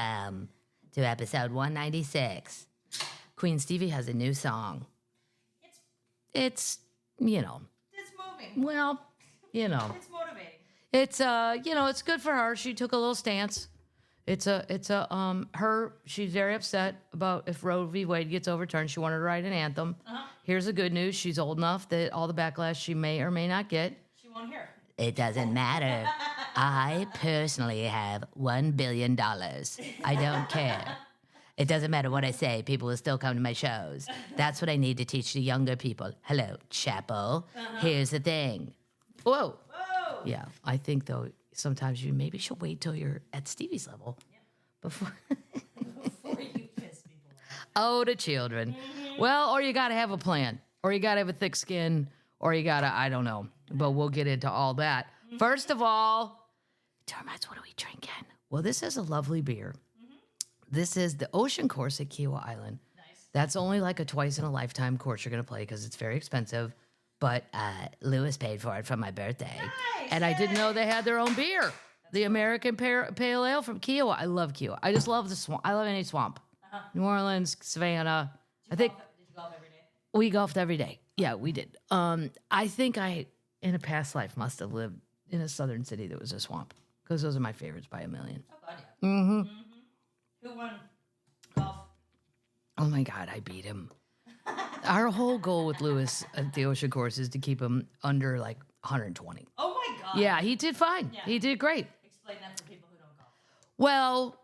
Welcome to episode 196. Queen Stevie has a new song. It's moving. well, It's motivating. it's it's good for her. She took a little stance. She's very upset about if Roe v. Wade gets overturned. She wanted to write an anthem. Here's the good news. She's old enough that all the backlash she may or may not get. She won't hear. It doesn't matter. I personally have $1 billion. I don't care. It doesn't matter what I say. People will still come to my shows. That's what I need to teach the younger people. Hello, Chappell. Here's the thing. Whoa. Yeah, I think, though, sometimes you maybe should wait till you're at Stevie's level. Before you piss people off. Oh, the children. Well, or you got to have a plan. Or you got to have a thick skin. Or you got to, I don't know. But we'll get into all that. First of all, termites, what are we drinking? Well, this is a lovely beer. This is the Ocean Course at Kiawah Island. Nice. That's only like a twice-in-a-lifetime course you're going to play because it's very expensive. But Lewis paid for it for my birthday. Nice. And I didn't know they had their own beer. The American Pale Ale from Kiawah. I love Kiawah. I just love the swamp. I love any swamp. New Orleans, Savannah. Did you golf every day? We golfed every day. Yeah, we did. I think I, in a past life, must have lived in a southern city that was a swamp because those are my favorites by a million. Oh, God, yeah. Who won golf? Oh, my God, I beat him. Our whole goal with Lewis at the Ocean Course is to keep him under, like, 120. Oh, my God. Yeah, he did fine. Yeah. He did great. Explain that for people who don't golf. Well,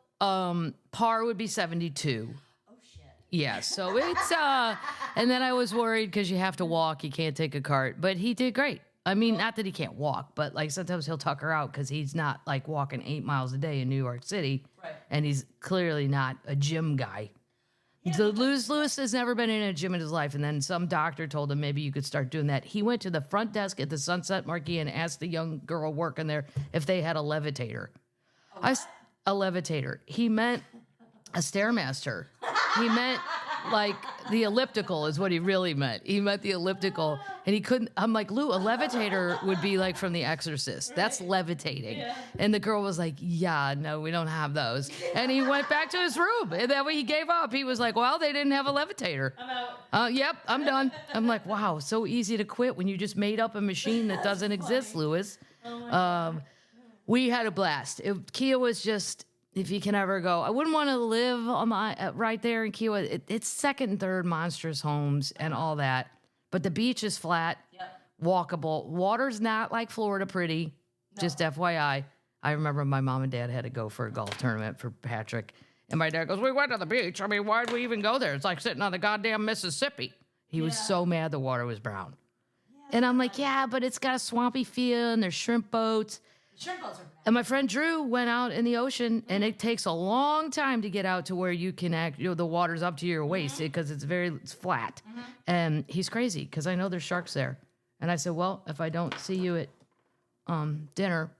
par would be 72. Oh, shit. Yeah, so it's, and then I was worried because you have to walk, you can't take a cart, but he did great. I mean, not that he can't walk, but like sometimes he'll tuck her out because he's not like walking 8 miles a day in New York City. Right. And he's clearly not a gym guy. Yeah, So Lewis has never been in a gym in his life. And then some doctor told him maybe you could start doing that. He went to the front desk at the Sunset Marquee and asked the young girl working there if they had a levitator. A levitator. He meant a Stairmaster. He meant like the elliptical is what he really meant. He meant the elliptical. And he couldn't. I'm like, Lou, a levitator would be like from The Exorcist. That's levitating. Yeah. And the girl was like, yeah, no, we don't have those. And he went back to his room. And that way he gave up. He was like, well, they didn't have a levitator. I'm out. Yep, I'm done. I'm like, wow, so easy to quit when you just made up a machine that doesn't exist, Lewis. We had a blast. Kia was just, if you can ever go, I wouldn't want to live on right there in Kiawah. It's second and third monstrous homes and all that. But the beach is flat, walkable. Water's not like Florida pretty, just FYI. I remember my mom and dad had to go for a golf tournament for Patrick. And my dad goes, we went to the beach. I mean, why'd we even go there? It's like sitting on the goddamn Mississippi. He was so mad the water was brown. And I'm like, yeah, but it's got a swampy feel and there's shrimp boats. Shrimp boats are And my friend Drew went out in the ocean, and it takes a long time to get out to where you can the water's up to your waist because it's flat. And he's crazy because I know there's sharks there. And I said, well, if I don't see you at dinner,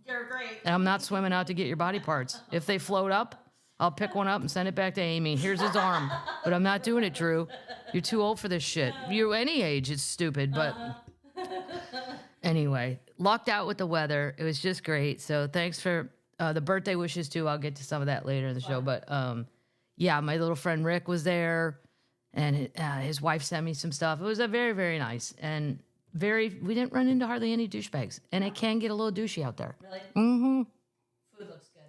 You're great. and I'm not swimming out to get your body parts. If they float up, I'll pick one up and send it back to Amy. Here's his arm. But I'm not doing it, Drew. You're too old for this shit. You any age is stupid, but anyway, lucked out with the weather. It was just great. So thanks for the birthday wishes too. I'll get to some of that later in the show. But yeah, my little friend Rick was there, and his wife sent me some stuff. It was a very, very nice and we didn't run into hardly any douchebags. And it can get a little douchey out there. Really? Mm-hmm. Food looks good.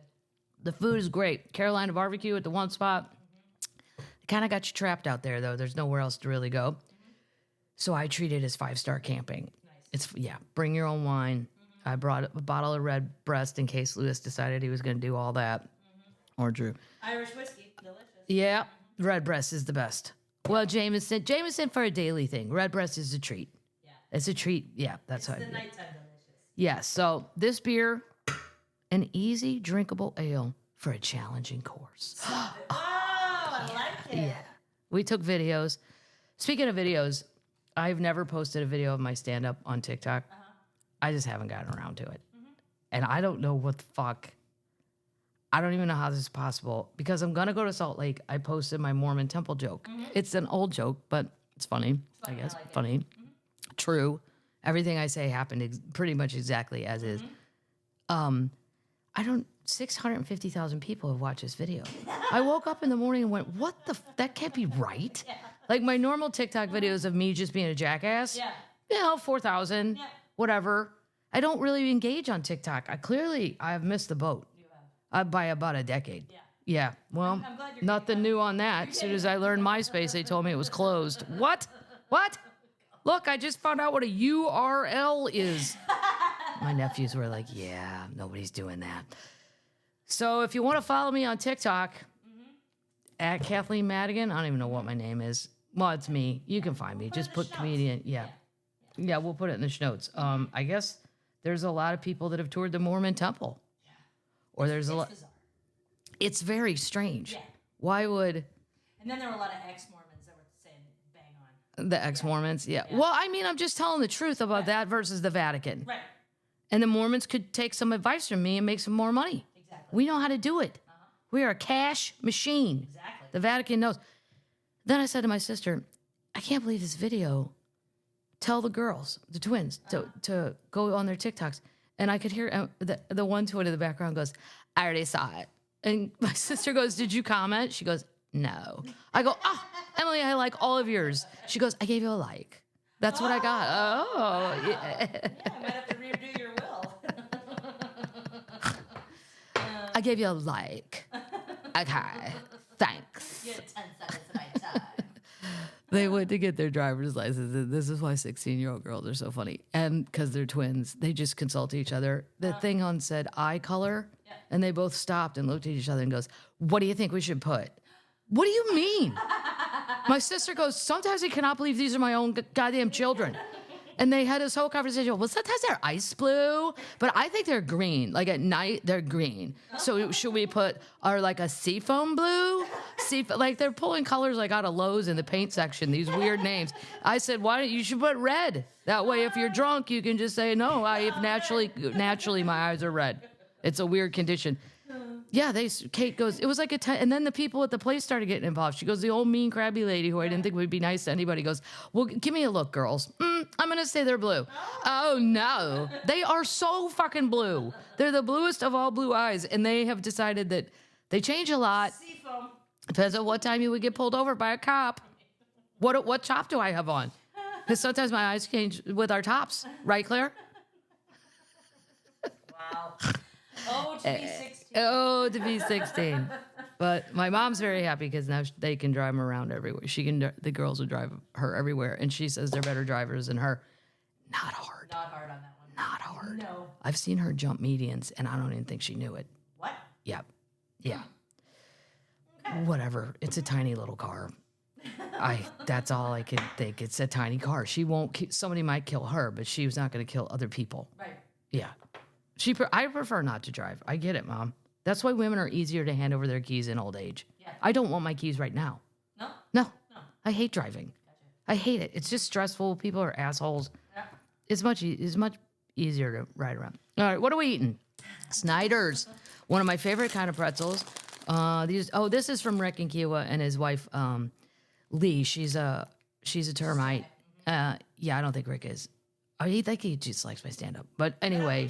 The food is great. Carolina barbecue at the one spot. Kind of got you trapped out there though. There's nowhere else to really go. So I treat it as 5-star camping. It's, bring your own wine. I brought a bottle of red breast in case Lewis decided he was going to do all that. Or Drew. Irish whiskey. Delicious. Yeah, red breast is the best. Well, Jameson for a daily thing. Red breast is a treat. Yeah. It's a treat. Yeah, that's how I It's do the it. nighttime delicious. Yeah, so this beer, an easy drinkable ale for a challenging course. Oh, I like it. Yeah. We took videos. Speaking of videos, I've never posted a video of my stand-up on TikTok. I just haven't gotten around to it. And I don't know what the fuck. I don't even know how this is possible because I'm going to go to Salt Lake. I posted my Mormon temple joke. It's an old joke, but it's funny, I guess. like it. Funny. True. Everything I say happened pretty much exactly as is. I 650,000 people have watched this video. I woke up in the morning and went, what the, that can't be right. Like my normal TikTok videos of me just being a jackass, 4,000, whatever. I don't really engage on TikTok. I've missed the boat by about a decade. Yeah, well, I'm glad you're nothing new on that. As soon as I learned MySpace, they told me it was closed. What? Look, I just found out what a URL is. My nephews were like, yeah, nobody's doing that. So if you want to follow me on TikTok, at Kathleen Madigan, I don't even know what my name is. Well, it's me. You can find me. Just put comedian. Yeah, we'll put it in the notes. I guess there's a lot of people that have toured the Mormon temple. Yeah. Or there's a lot. Bizarre. It's very strange. Yeah. Why would... And then there were a lot of ex-Mormons that were saying bang on. The ex-Mormons, yeah. Well, I mean, I'm just telling the truth about that versus the Vatican. Right. And the Mormons could take some advice from me and make some more money. Exactly. We know how to do it. We are a cash machine. Exactly. The Vatican knows. Then I said to my sister, I can't believe this video. Tell the girls, the twins, to go on their TikToks. And I could hear the one twin in the background goes, I already saw it. And my sister goes, did you comment? She goes, no. I go, Emily, I like all of yours. She goes, I gave you a like. That's what I got. Oh, yeah. I might have to redo your will. I gave you a like. Okay, thanks. You had 10 seconds of my time. They went to get their driver's license. This is why 16-year-old girls are so funny. And because they're twins, they just consult each other. The thing on said eye color, and they both stopped and looked at each other and goes, what do you think we should put? What do you mean? My sister goes, sometimes I cannot believe these are my own goddamn children. And they had this whole conversation. Well, sometimes they're ice blue, but I think they're green. Like at night, they're green. So should we put like a seafoam blue? Like they're pulling colors like out of Lowe's in the paint section, these weird names. I said, you should put red. That way, if you're drunk, you can just say, no, naturally my eyes are red. It's a weird condition. Yeah, Kate goes, it was like and then the people at the place started getting involved. She goes, the old mean, crabby lady who I didn't think would be nice to anybody goes, well, give me a look, girls. I'm going to say they're blue. Oh, no. They are so fucking blue. They're the bluest of all blue eyes, and they have decided that they change a lot. Seafoam. Depends on what time you would get pulled over by a cop. What top do I have on? Because sometimes my eyes change with our tops. Right, Claire? Wow. Oh, to be 16. Oh, to be 16. But my mom's very happy because now they can drive them around everywhere. The girls will drive her everywhere. And she says they're better drivers than her. Not hard. Not hard on that one. Not hard. No. I've seen her jump medians, and I don't even think she knew it. What? Yep. Yeah. Okay. Whatever. It's a tiny little car. That's all I can think. It's a tiny car. She won't. Somebody might kill her, but she's not going to kill other people. Right. Yeah. I prefer not to drive. I get it, Mom. That's why women are easier to hand over their keys in old age. Yeah. I don't want my keys right now. No. I hate driving. Gotcha. I hate it. It's just stressful. People are assholes. Yeah. It's much easier to ride around. All right, what are we eating? Snyder's, one of my favorite kind of pretzels. This is from Rick and Kiawah and his wife, Lee. She's a termite. I don't think Rick is. I think he just likes my stand-up. But anyway,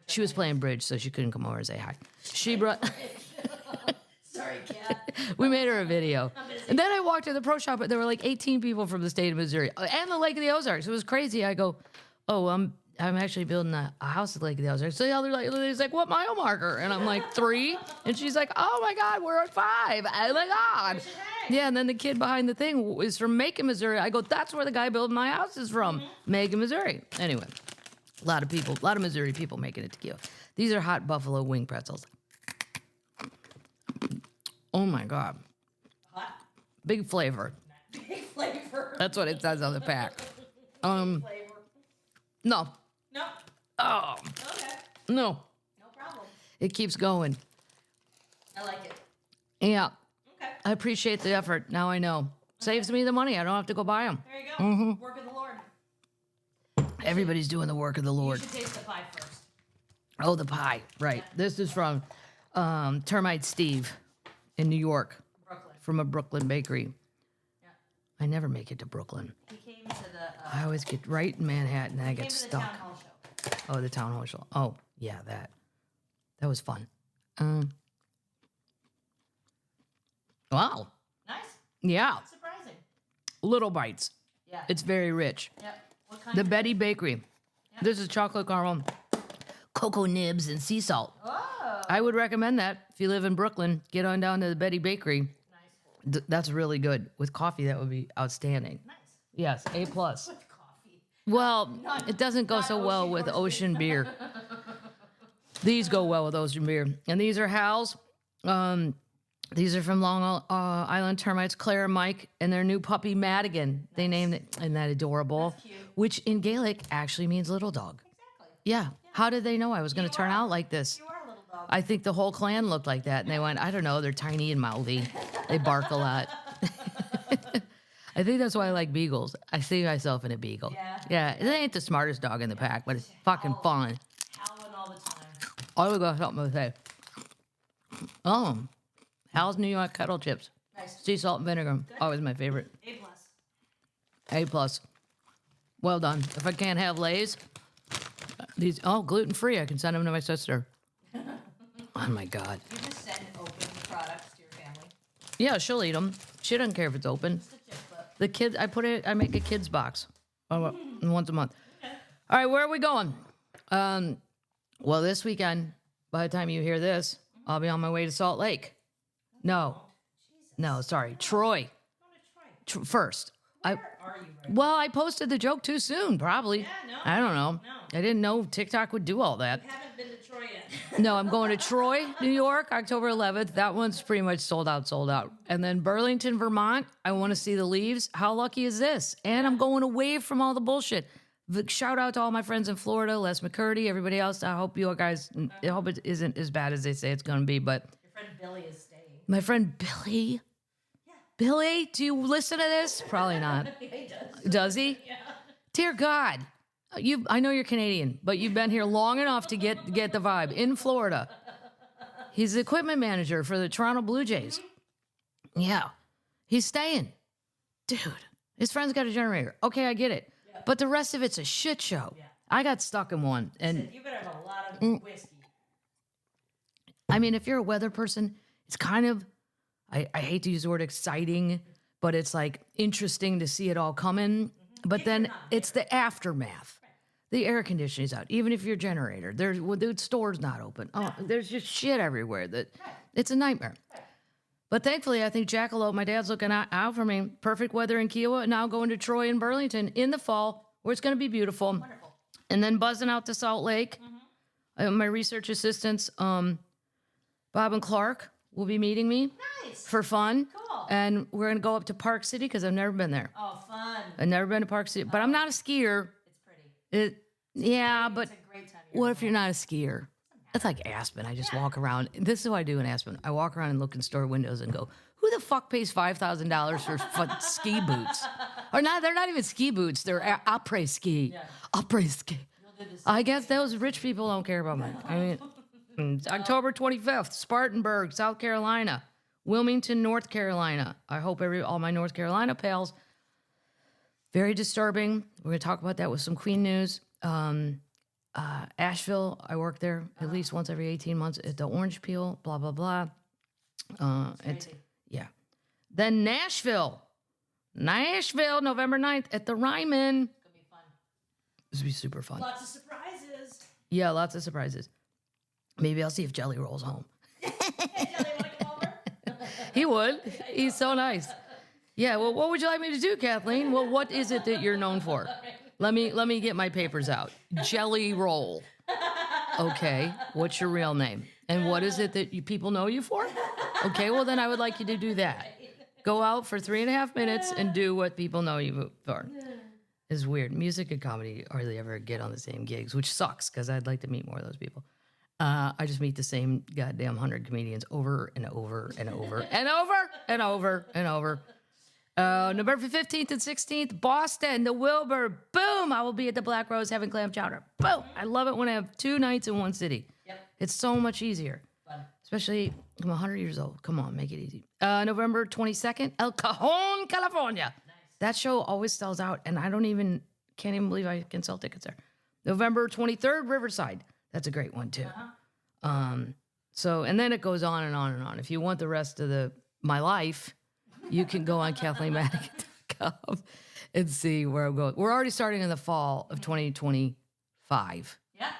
she was playing bridge, so she couldn't come over and say hi. She brought... Sorry, Kat. We made her a video. And then I walked to the pro shop, and there were like 18 people from the state of Missouri and the Lake of the Ozarks. It was crazy. I go, I'm actually building a house at Lake of the Ozarks. So the other lady's like, what mile marker? And I'm like, 3. And she's like, oh my God, we're at 5. Oh my God. Yeah, and then the kid behind the thing is from Macon, Missouri. I go, that's where the guy building my house is from. Macon, Missouri. Anyway, a lot of Missouri people making it to Kiawah. These are hot buffalo wing pretzels. Oh my God. Hot? Big flavor. Big flavor. That's what it says on the pack. Big flavor. No. No. Oh. Okay. No. No problem. It keeps going. I like it. Yeah. Okay. I appreciate the effort. Now I know. Saves me the money. I don't have to go buy them. There you go. Mm-hmm. Work of the Lord. Everybody's doing the work of the Lord. You should taste the pie first. Oh, the pie. Right. Yeah. This is from Termite Steve in New York. Brooklyn. From a Brooklyn bakery. Yeah. I never make it to Brooklyn. He came to the... I always get right in Manhattan and I get stuck. Town Hall show. Oh, the town hall show. Oh, yeah, that was fun. Wow. Nice. Yeah. Surprising. Little bites. Yeah. It's very rich. Yep. What kind The of Betty Bakery. This is chocolate caramel, cocoa nibs, and sea salt. Oh. I would recommend that if you live in Brooklyn. Get on down to the Betty Bakery. Nice. That's really good. With coffee, that would be outstanding. Nice. Yes, A+. With coffee. Well, it doesn't go so well with ocean beer. These go well with ocean beer. And these are Hal's. These are from Long Island Termites, Claire and Mike, and their new puppy, Madigan. They named it, isn't that adorable? That's cute. Which in Gaelic actually means little dog. Exactly. Yeah. How did they know I was going to turn out like this? You are a little dog. I think the whole clan looked like that. And they went, I don't know, they're tiny and mouthy. They bark a lot. I think that's why I like beagles. I see myself in a beagle. Yeah. Yeah. It ain't the smartest dog in the pack, but it's fucking fun. Howling all the time. I would got something to say. Hal's New York Kettle chips. Nice. Sea salt and vinegar. Always my favorite. A+. Well done. If I can't have Lay's, these, gluten free. I can send them to my sister. Oh my God. You just send open products to your family. Yeah, she'll eat them. She doesn't care if it's open. Just a chip clip. The kids, I make a kids box once a month. All right, where are we going? Well, this weekend, by the time you hear this, I'll be on my way to Salt Lake. No, sorry, Troy. First. Where are you right Well, I posted the joke too soon, probably. Yeah, no. I don't know. No. I didn't know TikTok would do all that. now? Haven't been to Troy yet. No, I'm going to Troy, New York, October 11th. That one's pretty much sold out. And then Burlington, Vermont, I want to see the leaves. How lucky is this? And I'm going away from all the bullshit. Shout out to all my friends in Florida, Les McCurdy, everybody else. I hope you guys, I hope it isn't as bad as they say it's going to be. But Your friend Billy is staying. my friend Billy, Billy, do you listen to this? Probably not. Yeah, he does. Does he? Yeah. Dear God, I know you're Canadian, but you've been here long enough to get the vibe. In Florida, he's the equipment manager for the Toronto Blue Jays. Yeah, he's staying. Dude, his friend's got a generator. Okay, I get it. Yeah. But the rest of it's a shit show. Yeah. I got stuck in one. And You better have a lot of whiskey. I mean, if you're a weather person, it's kind of, I hate to use the word exciting, but it's like interesting to see it all coming. But then it's the aftermath. The air conditioning's out. Even if your generator, the store's not open. Oh, there's just shit everywhere. It's a nightmare. But thankfully, I think Jackalope, my dad's looking out for me. Perfect weather in Kiawah. Now going to Troy and Burlington in the fall, where it's going to be beautiful. Wonderful. And then buzzing out to Salt Lake. My research assistants, Bob and Clark, will be meeting me Nice. for fun. Cool. And we're going to go up to Park City because I've never been there. Oh, fun. I've never been to Park City, but I'm not a skier. It's pretty. Yeah, but It's a great time. what if you're not a skier? It's like Aspen. I just walk around. This is what I do in Aspen. I walk around and look in store windows and go, who the fuck pays $5,000 for ski boots? Or not, they're not even ski boots. They're après ski. Yeah. Après ski. You'll do this. I guess those rich people don't care about me. I mean, it's October 25th, Spartanburg, South Carolina. Wilmington, North Carolina. I hope all my North Carolina pals. Very disturbing. We're going to talk about that with some Queen news. Asheville, I work there at least once every 18 months at the Orange Peel, blah, blah, blah. It's crazy. yeah. Then Nashville, November 9th at the Ryman. It's gonna be fun. This will be super fun. Lots of surprises. Yeah, lots of surprises. Maybe I'll see if Jelly rolls home. Hey, Jelly, wanna come over? He would. He's so nice. Yeah, well, what would you like me to do, Kathleen? Well, what is it that you're known for? Let me get my papers out. Jelly roll. Okay, what's your real name? And what is it that people know you for? Okay, well, then I would like you to do that. Go out for 3.5 minutes and do what people know you for. It's weird. Music and comedy hardly ever get on the same gigs, which sucks because I'd like to meet more of those people. I just meet the same goddamn 100 comedians over and over and over and over and over and over. November 15th and 16th, Boston, the Wilbur. Boom! I will be at the Black Rose having clam chowder. Boom! I love it when I have 2 nights in one city. Yep. It's so much easier. Fun. Especially, I'm 100 years old. Come on, make it easy. November 22nd, El Cajon, California. Nice. That show always sells out, and can't even believe I can sell tickets there. November 23rd, Riverside. That's a great one, too. So, and then it goes on and on and on. If you want the rest of my life, you can go on KathleenMadigan.com and see where I'm going. We're already starting in the fall of 2025. Yeah.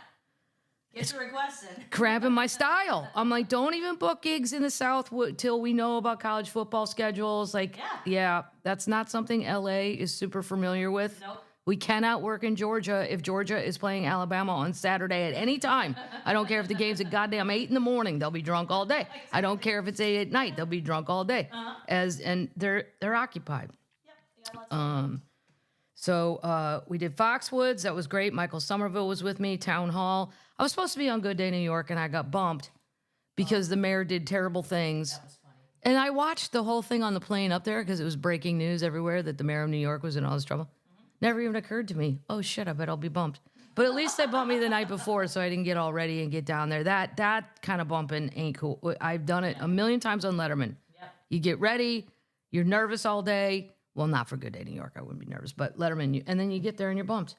Get your requests in. Cramping my style. I'm like, don't even book gigs in the South till we know about college football schedules. Like, yeah, that's not something LA is super familiar with. Nope. We cannot work in Georgia if Georgia is playing Alabama on Saturday at any time. I don't care if the game's at goddamn 8 in the morning. They'll be drunk all day. I don't care if it's 8 at night. They'll be drunk all day. And they're occupied. Yep. So we did Foxwoods. That was great. Michael Somerville was with me. Town Hall. I was supposed to be on Good Day New York, and I got bumped because the mayor did terrible things. That was funny. And I watched the whole thing on the plane up there because it was breaking news everywhere that the mayor of New York was in all this trouble. Never even occurred to me. Oh, shit, I bet I'll be bumped. But at least they bumped me the night before, so I didn't get all ready and get down there. That kind of bumping ain't cool. I've done it a million times on Letterman. Yep. You get ready. You're nervous all day. Well, not for Good Day New York. I wouldn't be nervous. But Letterman, and then you get there and you're bumped.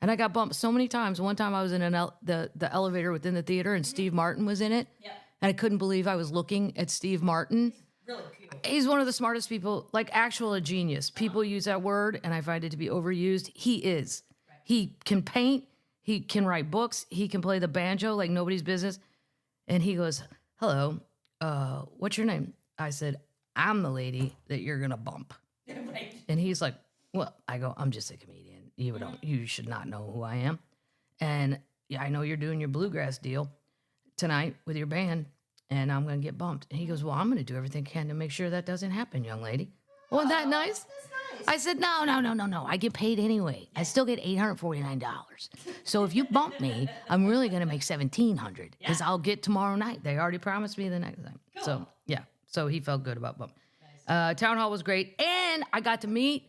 And I got bumped so many times. One time I was in the elevator within the theater, and Steve Martin was in it. Yep. And I couldn't believe I was looking at Steve Martin. Really cool. He's one of the smartest people, like actual a genius. People use that word, and I find it to be overused. He is. Right. He can paint. He can write books. He can play the banjo like nobody's business. And he goes, hello, what's your name? I said, I'm the lady that you're going to bump. Right. And he's like, well, I go, I'm just a comedian. You should not know who I am. And yeah, I know you're doing your bluegrass deal tonight with your band, and I'm going to get bumped. And he goes, well, I'm going to do everything I can to make sure that doesn't happen, young lady. Wasn't that nice? That's nice. I said, no. I get paid anyway. I still get $849. So if you bump me, I'm really going to make $1,700 because I'll get tomorrow night. They already promised me the next time. Cool. So, yeah. So he felt good about bump. Nice. Town Hall was great. And I got to meet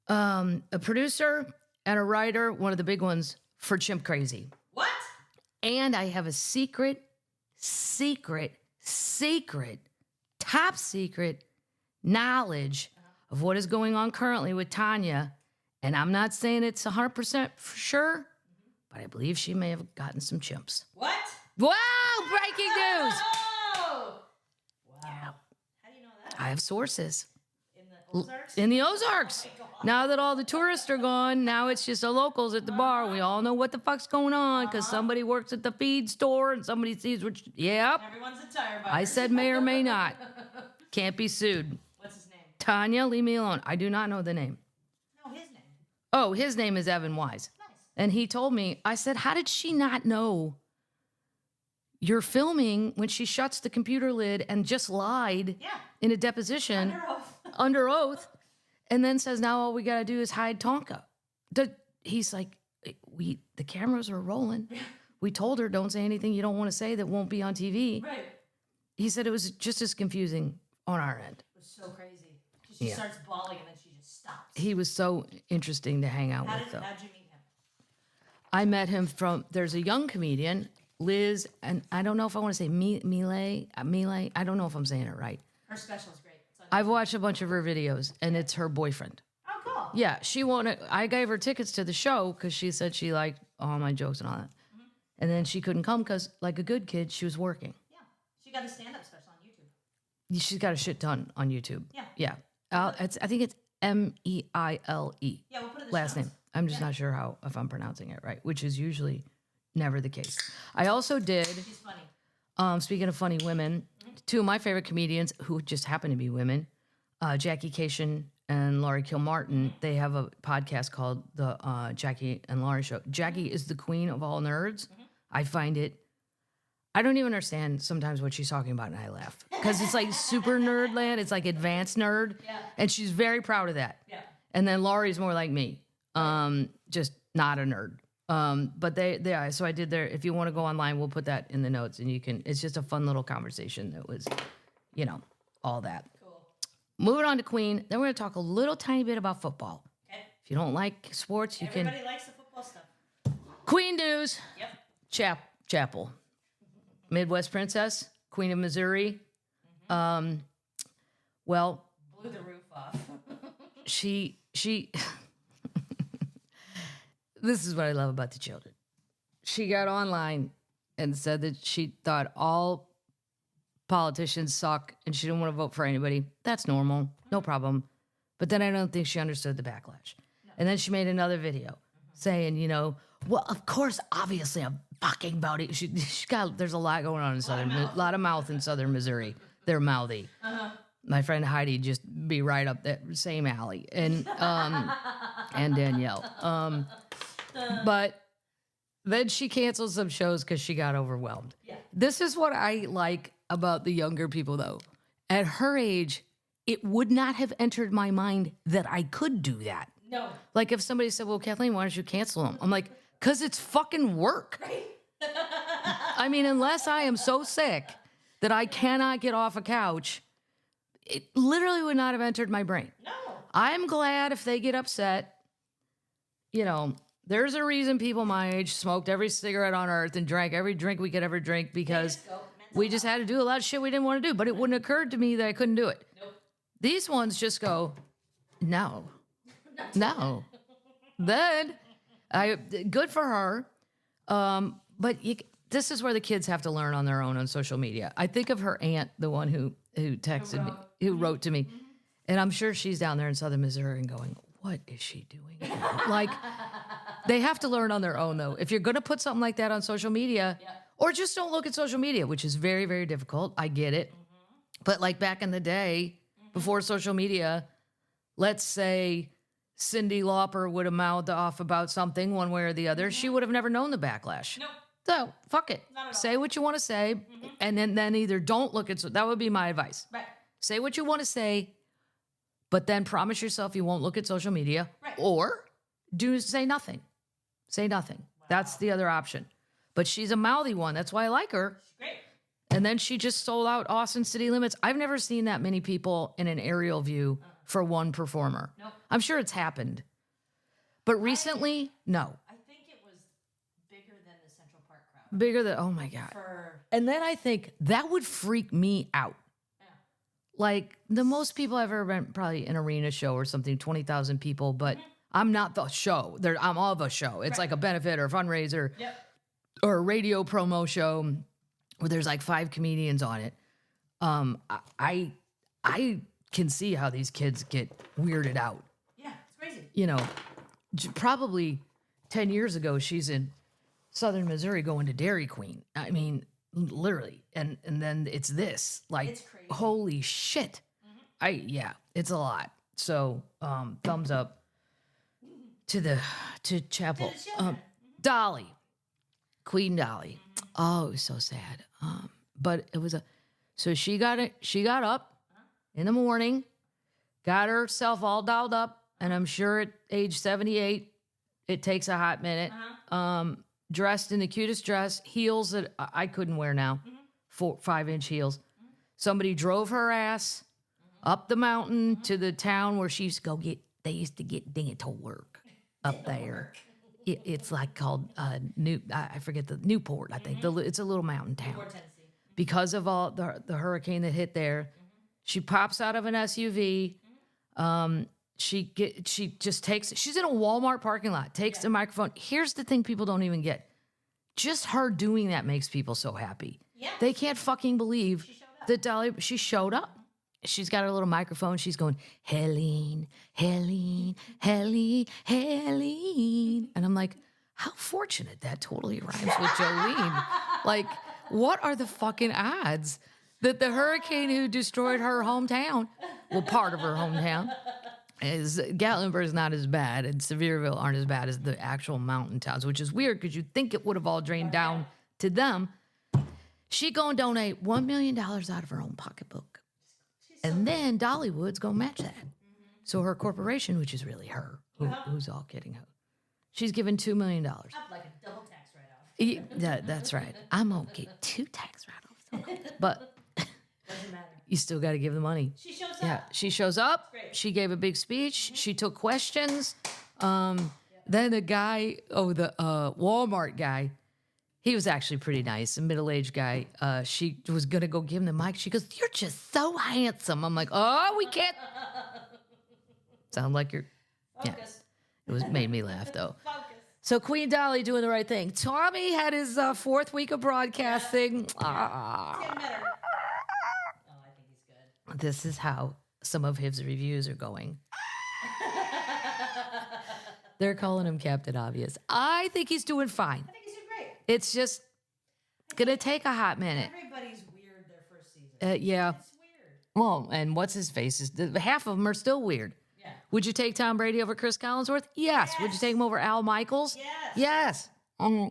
a producer and a writer, one of the big ones for Chimp Crazy. What? And I have a top secret knowledge of what is going on currently with Tanya. And I'm not saying it's 100% for sure, but I believe she may have gotten some chimps. What? Wow, breaking news. Oh! Wow. Yeah. How do you know that? I have sources. In the Ozarks? In the Ozarks. Oh my God. Now that all the tourists are gone, now it's just the locals at the bar. We all know what the fuck's going on because somebody works at the feed store and somebody sees which. Yep. Everyone's a tire buyer. I said may or may not. Can't be sued. What's his name? Tanya, leave me alone. I do not know the name. No, his name. Oh, his name is Evan Wise. Nice. And he told me, I said, how did she not know you're filming when she shuts the computer lid and just lied Yeah. in a deposition Under oath. under oath and then says, now all we got to do is hide Tonka. He's like, the cameras are rolling. We told her, don't say anything you don't want to say that won't be on TV. Right. He said it was just as confusing on our end. It was so crazy. She Yeah. starts bawling and then she just stops. He was so interesting to hang out with, though. How'd you meet him? I met him there's a young comedian, Liz, and I don't know if I want to say Milay. I don't know if I'm saying it right. Her special is great. It's on I've watched a bunch of her videos, and it's her boyfriend. Oh, cool. Yeah, I gave her tickets to the show because she said she liked all my jokes and all that. And then she couldn't come because, like a good kid, she was working. Yeah. She got a stand-up special on YouTube. She's got a shit ton on YouTube. Yeah. Yeah. I think it's Meile. Yeah, we'll put it in the Last shows. name. I'm just not sure if I'm pronouncing it right, which is usually never the case. I also did, She's funny. speaking of funny women, two of my favorite comedians who just happen to be women, Jackie Cation and Laurie Kilmartin. They have a podcast called the Jackie and Laurie Show. Jackie is the queen of all nerds. I find it, I don't even understand sometimes what she's talking about, and I laugh. Because it's like super nerd land. It's like advanced nerd. Yeah. And she's very proud of that. Yeah. And then Laurie's more like me, just not a nerd. But so I did if you want to go online, we'll put that in the notes and it's just a fun little conversation that was, all that. Cool. Moving on to Queen, then we're going to talk a little tiny bit about football. Okay. If you don't like sports, you can. Everybody likes the football stuff. Queen news, Yep. Chappell, Midwest Princess, Queen of Missouri. Well, Blew the roof off. she this is what I love about the children. She got online and said that she thought all politicians suck and she didn't want to vote for anybody. That's normal. No problem. But then I don't think she understood the backlash. And then she made another video saying, you know, well, of course, obviously, I'm fucking about it. There's a lot going on in a lot of mouth in Southern Missouri. They're mouthy. My friend Heidi just be right up that same alley, and Danielle. But then she canceled some shows because she got overwhelmed. Yeah. This is what I like about the younger people, though. At her age, it would not have entered my mind that I could do that. No. Like if somebody said, well, Kathleen, why don't you cancel them? I'm like, because it's fucking work. Right. I mean, unless I am so sick that I cannot get off a couch, it literally would not have entered my brain. No. I'm glad if they get upset. You know, there's a reason people my age smoked every cigarette on earth and drank every drink we could ever drink because we just had to do a lot of shit we didn't want to do. But it wouldn't have occurred to me that I couldn't do it. Nope. These ones just go, no. No. Then, good for her. But this is where the kids have to learn on their own on social media. I think of her aunt, the one who texted me, who wrote to me. And I'm sure she's down there in Southern Missouri and going, what is she doing? Like, they have to learn on their own, though. If you're going to put something like that on social media, or just don't look at social media, which is very, very difficult. I get it. But like back in the day, before social media, let's say Cyndi Lauper would have mouthed off about something one way or the other, she would have never known the backlash. Nope. So, fuck it. Say what you want to say, and then either don't look at... That would be my advice. Right. Say what you want to say, but then promise yourself you won't look at social media, or say nothing. Say nothing. Wow. That's the other option. But she's a mouthy one. That's why I like her. She's great. And then she just sold out Austin City Limits. I've never seen that many people in an aerial view for one performer. Nope. I'm sure it's happened. But recently, no. I think it was bigger than the Central Park crowd. Bigger than, oh my God. And then I think that would freak me out. Yeah. Like, the most people I've ever been, probably an arena show or something, 20,000 people, but I'm not the show. I'm of a show. It's like a benefit or a fundraiser or a radio promo show where there's like 5 comedians on it. I can see how these kids get weirded out. Yeah, it's crazy. You know, probably 10 years ago, she's in Southern Missouri going to Dairy Queen. I mean, literally. And then it's this. Like, it's crazy. Holy shit. It's a lot. So, thumbs up to Chappell. Dolly. Queen Dolly. Oh, it was so sad. But it was so she got up in the morning, got herself all dolled up, and I'm sure at age 78, it takes a hot minute. Dressed in the cutest dress, heels that I couldn't wear now, 5-inch heels. Somebody drove her ass up the mountain to the town where she used to go get. They used to get to work up there. It's like called I forget the Newport. I think it's a little mountain town. Because of all the hurricane that hit there. She pops out of an SUV. She just takes. She's in a Walmart parking lot. Takes the microphone. Here's the thing: people don't even get. Just her doing that makes people so happy. Yeah. They can't fucking believe that Dolly. She showed up. She's got her little microphone. She's going, Helene, Helene, Helene, Helene, and I'm like, how fortunate that totally rhymes with Jolene. Like, what are the fucking odds that the hurricane who destroyed her hometown, well, part of her hometown, is Gatlinburg is not as bad, and Sevierville aren't as bad as the actual mountain towns, which is weird because you'd think it would have all drained down to them. She gonna donate $1 million out of her own pocketbook. And then Dollywood's gonna match that. So her corporation, which is really her, who's all kidding her, she's given $2 million. I'd like a double tax write-off. That's right. I'm gonna get 2 tax write-offs. But doesn't matter. You still got to give the money. She shows up. Yeah, she shows up. She gave a big speech. She took questions. Then the guy, the Walmart guy, he was actually pretty nice, a middle-aged guy. She was going to go give him the mic. She goes, you're just so handsome. I'm like, oh, we can't. Sound like you're, yeah. It made me laugh, though. So Queen Dolly doing the right thing. Tommy had his 4th week of broadcasting. It's getting better. Oh, I think he's good. This is how some of his reviews are going. They're calling him Captain Obvious. I think he's doing fine. I think he's doing great. It's just gonna take a hot minute. Everybody's weird their first season. Yeah. It's weird. Well, and what's his face? Half of them are still weird. Yeah. Would you take Tom Brady over Chris Collinsworth? Yes. Would you take him over Al Michaels? Yes. Yes. Uh-huh.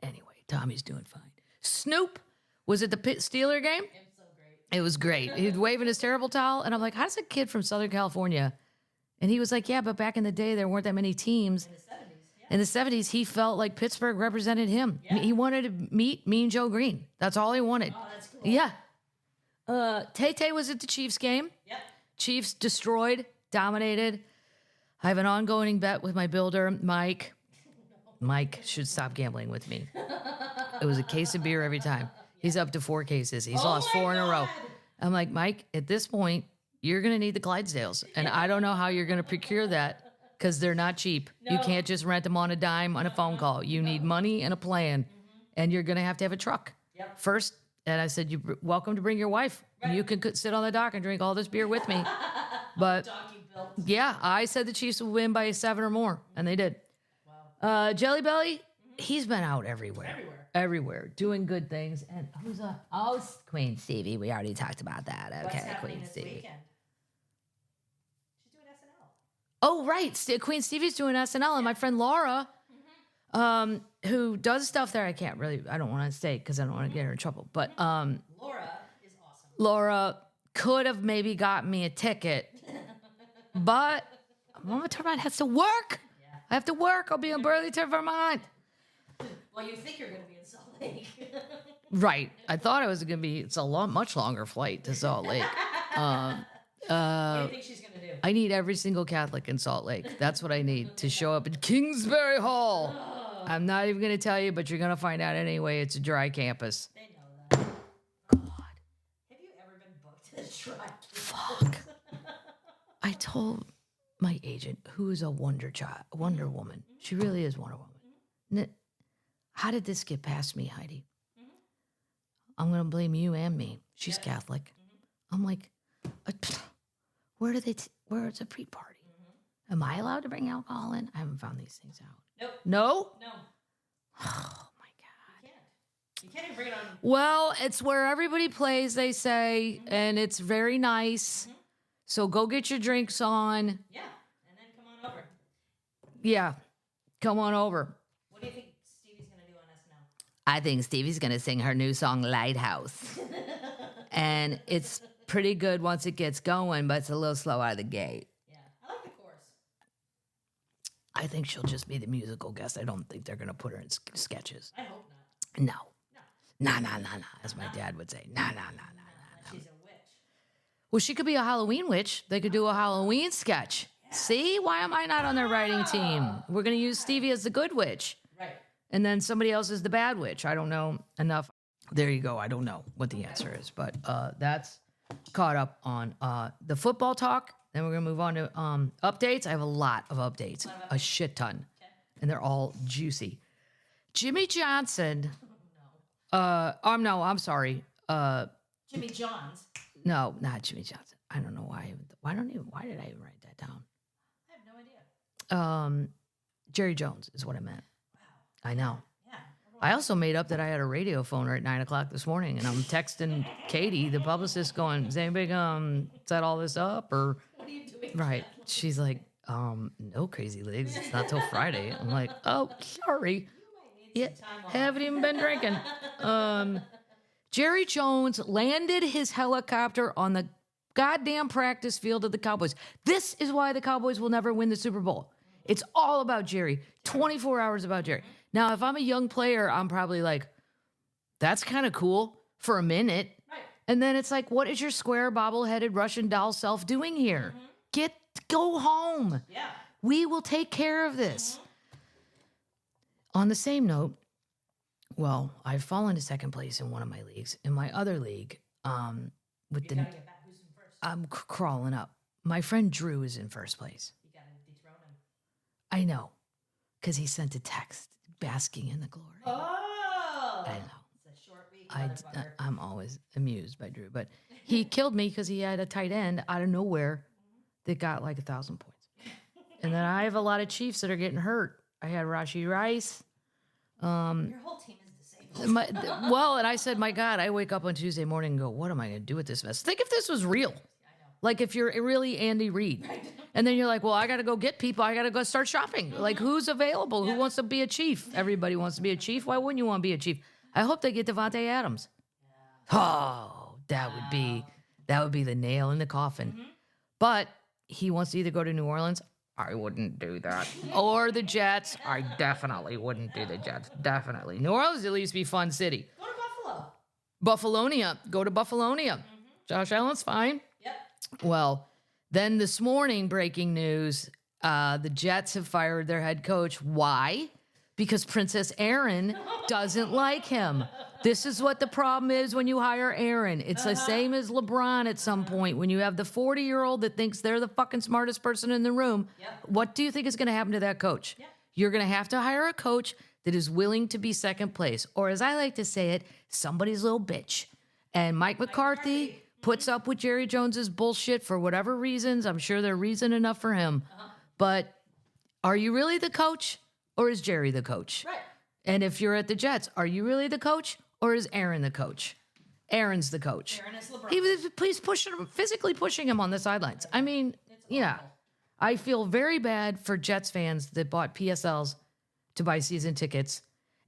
Anyway, Tommy's doing fine. Snoop was at the Steeler game. It was so great. It was great. He was waving his terrible towel, and I'm like, how does a kid from Southern California? And he was like, yeah, but back in the day, there weren't that many teams. In the 70s, yeah. In the 70s, he felt like Pittsburgh represented him. Yeah. He wanted to meet Mean Joe Green. That's all he wanted. Oh, that's cool. Yeah. Tay-Tay was at the Chiefs game. Yep. Chiefs destroyed, dominated. I have an ongoing bet with my builder, Mike. Mike should stop gambling with me. It was a case of beer every time. He's up to 4 cases. He's lost 4 in a row. I'm like, Mike, at this point, you're going to need the Clydesdales. And I don't know how you're going to procure that because they're not cheap. You No. can't just rent them on a dime on a phone call. You need money and a plan. And you're going to have a truck. Yep. First, and I said, you're welcome to bring your wife. Right. You can sit on the dock and drink all this beer with me. But Donkey built. yeah, I said the Chiefs would win by 7 or more, and they did. Wow. Jelly Belly, he's been out everywhere. Everywhere. Doing good things. And who's Queen Stevie. We already talked about that. What's Okay, happening Queen this Stevie. weekend? She's doing SNL. Oh, right. Queen Stevie's doing SNL, and my friend Laura, who does stuff there, I don't want to say because I don't want to get her in trouble. But Laura is awesome. Laura could have maybe gotten me a ticket, but Mama Turbine has to work. Yeah. I have to work. I'll be in Burlington, Vermont. Well, you think you're going to be in Salt Lake. Right. I thought it was going to be, it's a much longer flight to Salt Lake. What do you think she's going to do? I need every single Catholic in Salt Lake. That's what I need to show up at Kingsbury Hall. I'm not even going to tell you, but you're going to find out anyway. It's a dry campus. They know that. God. Have you ever been booked at a dry Fuck. I told my agent, who is a Wonder Woman. She really is Wonder Woman. How did this get past me, Heidi? I'm going to blame you and me. She's Catholic. I'm like, where's a pre-party? Am I allowed to bring alcohol in? I haven't found these things out. Nope. No? No. Oh, my God. You can't. You can't even bring it on. Well, it's where everybody plays, they say, and it's very nice. So go get your drinks on. Yeah. And then come on over. Yeah, come on over. What do you think Stevie's going to do on SNL? I think Stevie's going to sing her new song, Lighthouse. And it's pretty good once it gets going, but it's a little slow out of the gate. Yeah. I like the chorus. I think she'll just be the musical guest. I don't think they're going to put her in sketches. I hope not. No. Nah, as my dad would say. Nah. She's a witch. Well, she could be a Halloween witch. They could do a Halloween sketch. Yeah. See? Why am I not on their writing team? We're going to use Stevie as the good witch. Right. And then somebody else is the bad witch. I don't know enough. There you go. I don't know what the answer is. But that's caught up on the football talk. Then we're going to move on to updates. I have a lot of updates. A shit ton. Okay. And they're all juicy. Jimmy Johnson. No. I'm sorry. Jimmy John's. No, not Jimmy Johnson. I don't know why. Why did I even write that down? I have no idea. Jerry Jones is what I meant. Wow. I know. Yeah. I also made up that I had a radio phoner at 9:00 this morning, and I'm texting Katie, the publicist, going, "Is anybody set all this up?" Or What are you doing? right? She's like, "No, Crazy Legs. It's not till Friday." I'm like, "Oh, sorry. You might need some time off. Haven't even been drinking." Jerry Jones landed his helicopter on the goddamn practice field of the Cowboys. This is why the Cowboys will never win the Super Bowl. It's all about Jerry. 24 hours about Jerry. Now, if I'm a young player, I'm probably like, that's kind of cool for a minute. Right. And then it's like, what is your square, bobble-headed Russian doll self doing here? Go home. Yeah. We will take care of this. On the same note, well, I've fallen to second place in one of my leagues. In my other league, You gotta get back. Who's in first? I'm crawling up. My friend Drew is in first place. You gotta dethrone him. I know, because he sent a text basking in the glory. Oh. I know. It's a short week. I'm always amused by Drew, but he killed me because he had a tight end out of nowhere that got like 1,000 points. And then I have a lot of Chiefs that are getting hurt. I had Rashee Rice. Your whole team is disabled. And I said, my God, I wake up on Tuesday morning and go, what am I going to do with this mess? Think if this was real. Like if you're really Andy Reid. And then you're like, well, I got to go get people. I got to go start shopping. Like who's available? Who wants to be a Chief? Everybody wants to be a Chief. Why wouldn't you want to be a Chief? I hope they get Devontae Adams. Oh, that would be the nail in the coffin. But he wants to either go to New Orleans. I wouldn't do that. Or the Jets. I definitely wouldn't do the Jets. Definitely. New Orleans at least be fun city. Go to Buffalo. Buffalonia. Go to Buffalonia. Josh Allen's fine. Yep. Well, then this morning, breaking news, the Jets have fired their head coach. Why? Because Princess Aaron doesn't like him. This is what the problem is when you hire Aaron. It's the same as LeBron at some point. When you have the 40-year-old that thinks they're the fucking smartest person in the room, what do you think is going to happen to that coach? You're going to have to hire a coach that is willing to be second place. Or as I like to say it, somebody's little bitch. And Mike McCarthy puts up with Jerry Jones's bullshit for whatever reasons. I'm sure they're reason enough for him. But are you really the coach or is Jerry the coach? Right. And if you're at the Jets, are you really the coach or is Aaron the coach? Aaron's the coach. Aaron is LeBron. He was physically pushing him on the sidelines. I mean, yeah. I feel very bad for Jets fans that bought PSLs to buy season tickets,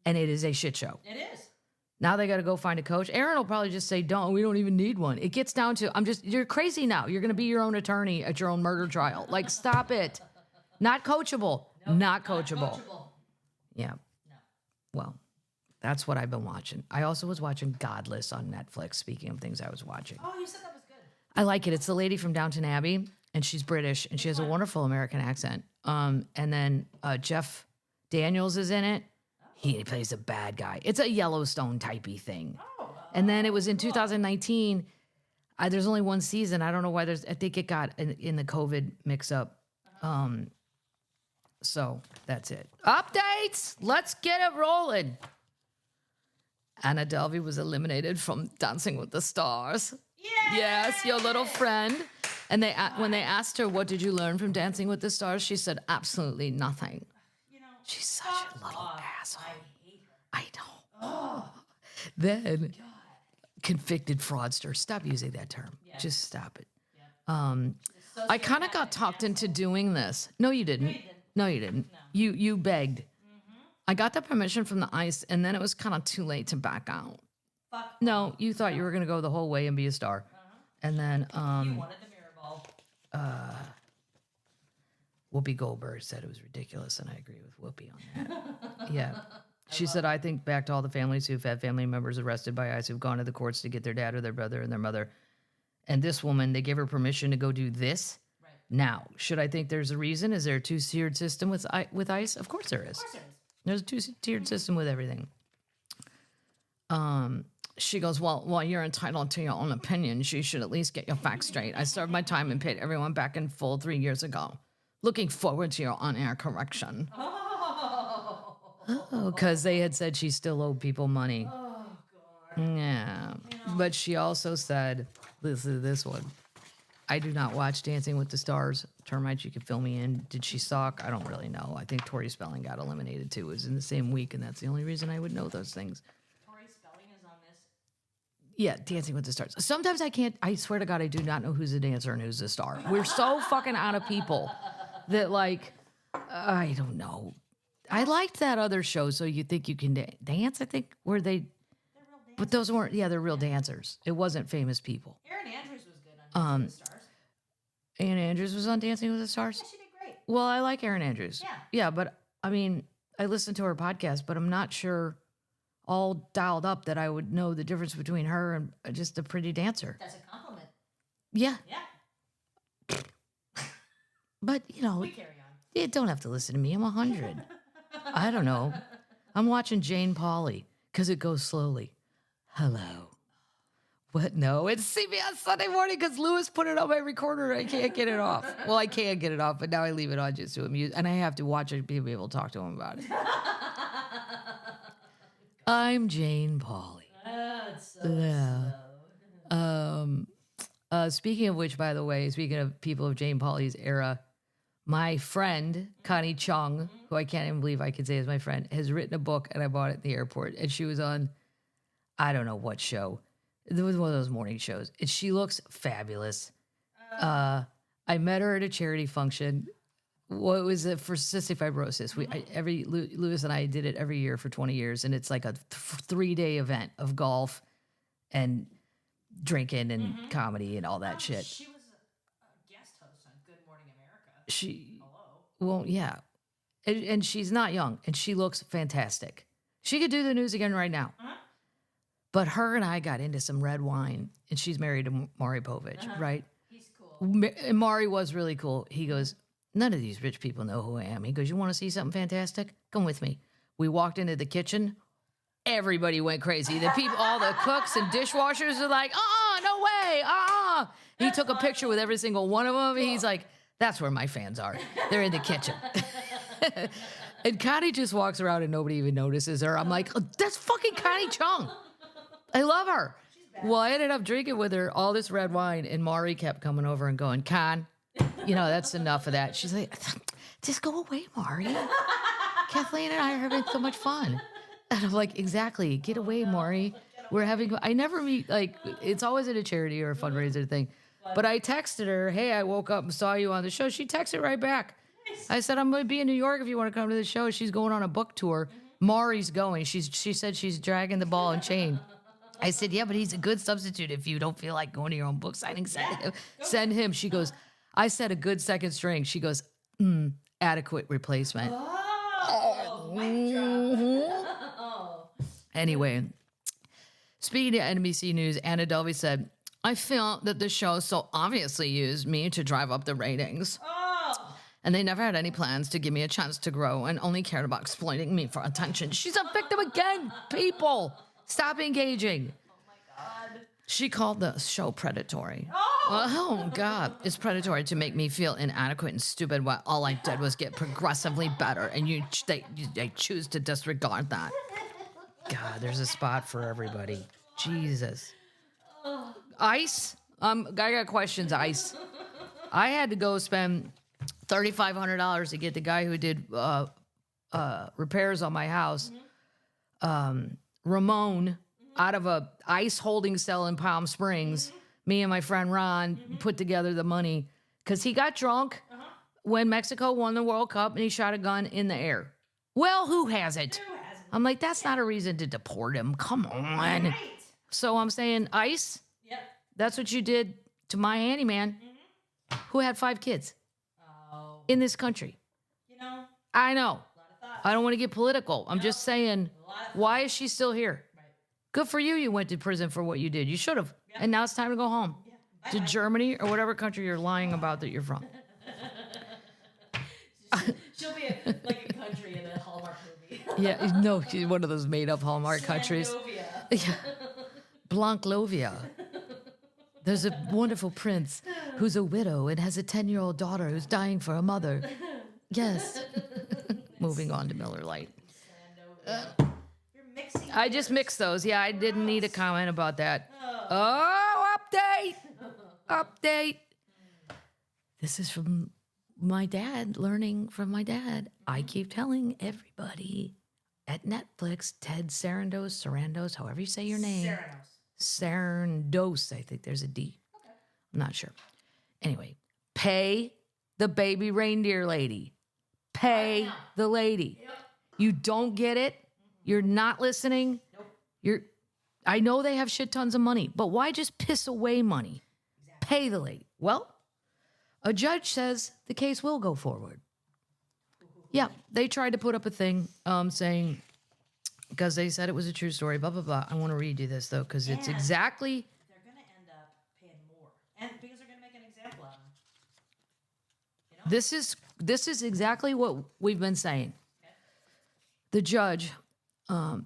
and it is a shit show. It is. Now they got to go find a coach. Aaron will probably just say, we don't even need one. It gets down to, you're crazy now. You're going to be your own attorney at your own murder trial. Like, stop it. Not coachable. Nope, not coachable. Yeah. No. Well, that's what I've been watching. I also was watching Godless on Netflix, speaking of things I was watching. Oh, you said that was good. I like it. It's the lady from Downton Abbey, and she's British, and she has a wonderful American accent. And then Jeff Daniels is in it. He plays a bad guy. It's a Yellowstone typey thing. And then it was in 2019. There's only one season. I don't know why I think it got in the COVID mix-up. So that's it. Updates. Let's get it rolling. Anna Delvey was eliminated from Dancing with the Stars. Yeah. Yes, your little friend. And when they asked her, what did you learn from Dancing with the Stars? She said, absolutely nothing. You know, She's such a little asshole. I hate her. I know. Then, convicted fraudster. Stop using that term. Yeah. Just stop it. Yeah. I kind of got talked into doing this. No, you didn't. No, you didn't. No. You begged. Mm-hmm. I got the permission from the ICE, and then it was kind of too late to back out. Fuck. No, you thought you were going to go the whole way and be a star. And then you wanted the mirror ball. Whoopi Goldberg said it was ridiculous, and I agree with Whoopi on that. Yeah. She said, I think back to all the families who've had family members arrested by ICE who've gone to the courts to get their dad or their brother and their mother. And this woman, they gave her permission to go do this. Right. Now, should I think there's a reason? Is there a two-tiered system with ICE? Of course there is. Of course there is. There's a two-tiered system with everything. She goes, well, while you're entitled to your own opinions, you should at least get your facts straight. I served my time and paid everyone back in full 3 years ago. Looking forward to your on-air correction. Oh, because they had said she still owed people money. Oh, God. Yeah. But she also said, this one. I do not watch Dancing with the Stars. Termites, you can fill me in. Did she suck? I don't really know. I think Tori Spelling got eliminated too. It was in the same week, and that's the only reason I would know those things. Tori Spelling is on this? Yeah, Dancing with the Stars. Sometimes I can't, I swear to God, I do not know who's a dancer and who's a star. We're so fucking out of people that, like, I don't know. I liked that other show, So You Think You Can Dance, I think, were they? They're real dancers. But those weren't, they're real dancers. It wasn't famous people. Erin Andrews was good on Dancing with the Stars. Ann Andrews was on Dancing with the Stars? Yeah, she did great. Well, I like Erin Andrews. Yeah. Yeah, but, I mean, I listened to her podcast, but I'm not sure all dialed up that I would know the difference between her and just a pretty dancer. That's a compliment. Yeah. Yeah. But, We carry on. you don't have to listen to me. I'm 100. I don't know. I'm watching Jane Pauley because it goes slowly. Hello. What? No, it's CBS Sunday Morning because Lewis put it on my recorder. I can't get it off. Well, I can get it off, but now I leave it on just to amuse. And I have to watch it, be able to talk to him about it. I'm Jane Pauley. That's so Speaking of which, by the way, speaking of people of Jane Pauley's era, my friend, Connie Chung, who I can't even believe I could say is my friend, has written a book, and I bought it at the airport. And she was on, I don't know what show. It was one of those morning shows. And she looks fabulous. I met her at a charity function. What was it for cystic fibrosis? Lewis and I did it every year for 20 years, and it's like a 3-day event of golf and drinking and comedy and all that shit. She was a guest host on Good Morning America. Hello. Well, yeah, and she's not young, and she looks fantastic. She could do the news again right now. But her and I got into some red wine, and she's married to Maury Povich, right? He's cool. And Maury was really cool. He goes, none of these rich people know who I am. He goes, you want to see something fantastic? Come with me. We walked into the kitchen. Everybody went crazy. The people, all the cooks and dishwashers are like, no way, He took a picture with every single one of them. He's like, that's where my fans are. They're in the kitchen. And Connie just walks around and nobody even notices her. I'm like, that's fucking Connie Chung. I love her. Well, I ended up drinking with her all this red wine, and Maury kept coming over and going, Con, that's enough of that. She's like, just go away, Maury. Kathleen and I are having so much fun. And I'm like, exactly. Get away, Maury. I never meet, it's always at a charity or a fundraiser thing. But I texted her, hey, I woke up and saw you on the show. She texted right back. I said, I'm going to be in New York if you want to come to the show. She's going on a book tour. Maury's going. She said she's dragging the ball and chain. I said, yeah, but he's a good substitute if you don't feel like going to your own book signing. Send him. She goes, I said a good second string. She goes, adequate replacement. Anyway, speaking to NBC News, Anna Delvey said, I feel that the show so obviously used me to drive up the ratings. And they never had any plans to give me a chance to grow and only cared about exploiting me for attention. She's a victim again, people. Stop engaging. Oh, my God. She called the show predatory. Oh, God. It's predatory to make me feel inadequate and stupid while all I did was get progressively better, and they choose to disregard that. God, there's a spot for everybody. Jesus. Ice? I got questions, Ice. I had to go spend $3,500 to get the guy who did repairs on my house, Ramon, out of a ice holding cell in Palm Springs. Me and my friend Ron put together the money because he got drunk when Mexico won the World Cup and he shot a gun in the air. Well, who hasn't? I'm like, that's not a reason to deport him. Come on. Right. So I'm saying, Ice, that's what you did to my handyman who had 5 kids in this country. I know. I don't want to get political. I'm just saying, why is she still here? Right. Good for you. You went to prison for what you did. You should have. And now it's time to go home to Germany or whatever country you're lying about that you're from. She'll be like a country in a Hallmark movie. Yeah, no, she's one of those made-up Hallmark countries. Yeah. Blanklovia. There's a wonderful prince who's a widow and has a 10-year-old daughter who's dying for a mother. Yes. Moving on to Miller Lite. You're mixing. I just mixed those. Yeah, I didn't need a comment about that. Oh, update. This is from my dad, learning from my dad. I keep telling everybody at Netflix, Ted Sarandos, however you say your name. Sarandos, I think there's a D. Okay. I'm not sure. Anyway, pay the baby reindeer lady. Pay the lady. Yep. You don't get it. You're not listening. Nope. I know they have shit tons of money, but why just piss away money? Exactly. Pay the lady. Well, a judge says the case will go forward. Yeah, they tried to put up a thing saying, because they said it was a true story, blah, blah, blah. I want to read you this, though, because it's exactly... They're going to end up paying more. And because they're going to make an example out of them. This is exactly what we've been saying. Okay. The judge,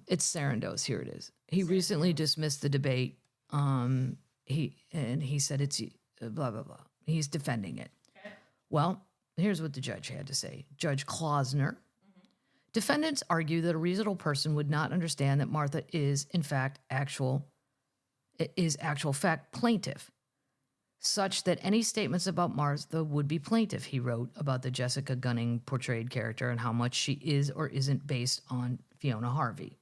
it's Sarandos, here it is. He recently dismissed the debate He said it's blah, blah, blah. He's defending it. Okay. Well, here's what the judge had to say. Judge Klausner. Defendants argue that a reasonable person would not understand that Martha is, in fact, actual fact plaintiff, such that any statements about Martha would be plaintiff, he wrote about the Jessica Gunning portrayed character and how much she is or isn't based on Fiona Harvey.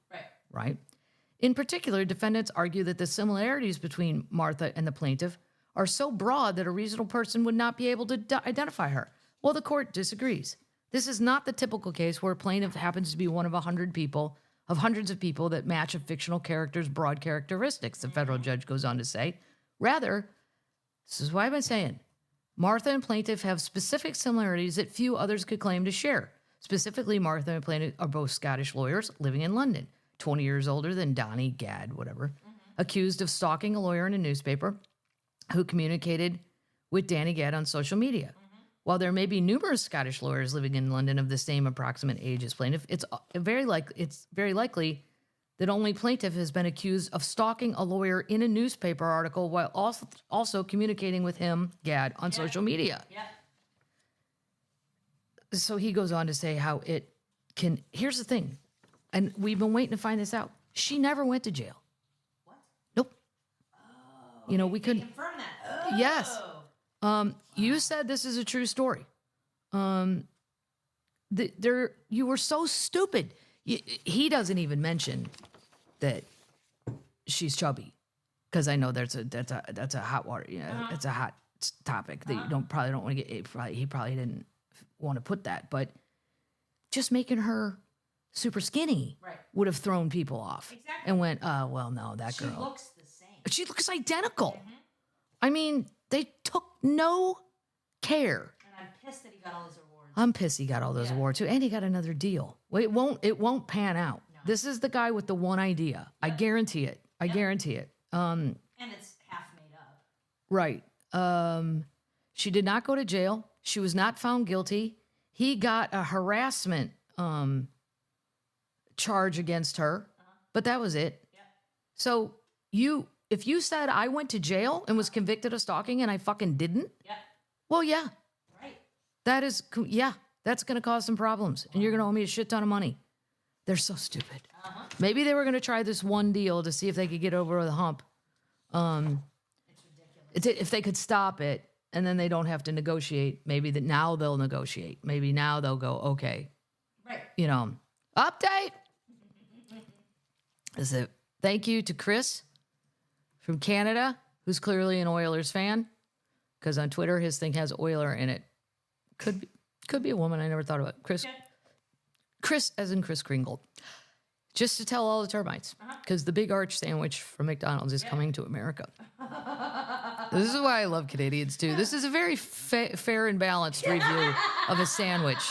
Right? In particular, defendants argue that the similarities between Martha and the plaintiff are so broad that a reasonable person would not be able to identify her. Well, the court disagrees. This is not the typical case where a plaintiff happens to be one of hundreds of people that match a fictional character's broad characteristics, the federal judge goes on to say. Rather, this is what I've been saying, Martha and plaintiff have specific similarities that few others could claim to share. Specifically, Martha and plaintiff are both Scottish lawyers living in London, 20 years older than Donnie Gadd, whatever, accused of stalking a lawyer in a newspaper who communicated with Danny Gadd on social media. While there may be numerous Scottish lawyers living in London of the same approximate age as plaintiff, it's very likely that only plaintiff has been accused of stalking a lawyer in a newspaper article while also communicating with him, Gadd, on social media. So he goes on to say how it can... Here's the thing, and we've been waiting to find this out. She never went to jail. What? Nope. Oh, we couldn't... confirm that. Oh. Yes. You said this is a true story. You were so stupid. He doesn't even mention that she's chubby, because I know that's a hot water. It's a hot topic that you probably don't want to get. He probably didn't want to put that, but just making her super skinny would have thrown people off. Exactly. And went, oh well, no, that girl. She looks the same. She looks identical. I mean, they took no care. And I'm pissed that he got all his awards. I'm pissed he got all those awards too, and he got another deal. Well, it won't pan out. No. This is the guy with the one idea. I guarantee it. I guarantee it. And it's half made up. Right. She did not go to jail. She was not found guilty. He got a harassment charge against her, but that was it. So if you said I went to jail and was convicted of stalking and I fucking didn't, well, yeah. Right. That's going to cause some problems, and you're going to owe me a shit ton of money. They're so stupid. Maybe they were going to try this one deal to see if they could get over the hump. It's ridiculous. If they could stop it, and then they don't have to negotiate. Maybe that now they'll negotiate. Maybe now they'll go, okay. Right. Update. Is it? Thank you to Chris from Canada, who's clearly an Oilers fan, because on Twitter his thing has Oiler in it. Could be a woman. I never thought about it. Chris, as in Chris Kringle. Just to tell all the termites, because the Big Arch sandwich from McDonald's is coming to America. This is why I love Canadians too. This is a very fair and balanced review of a sandwich.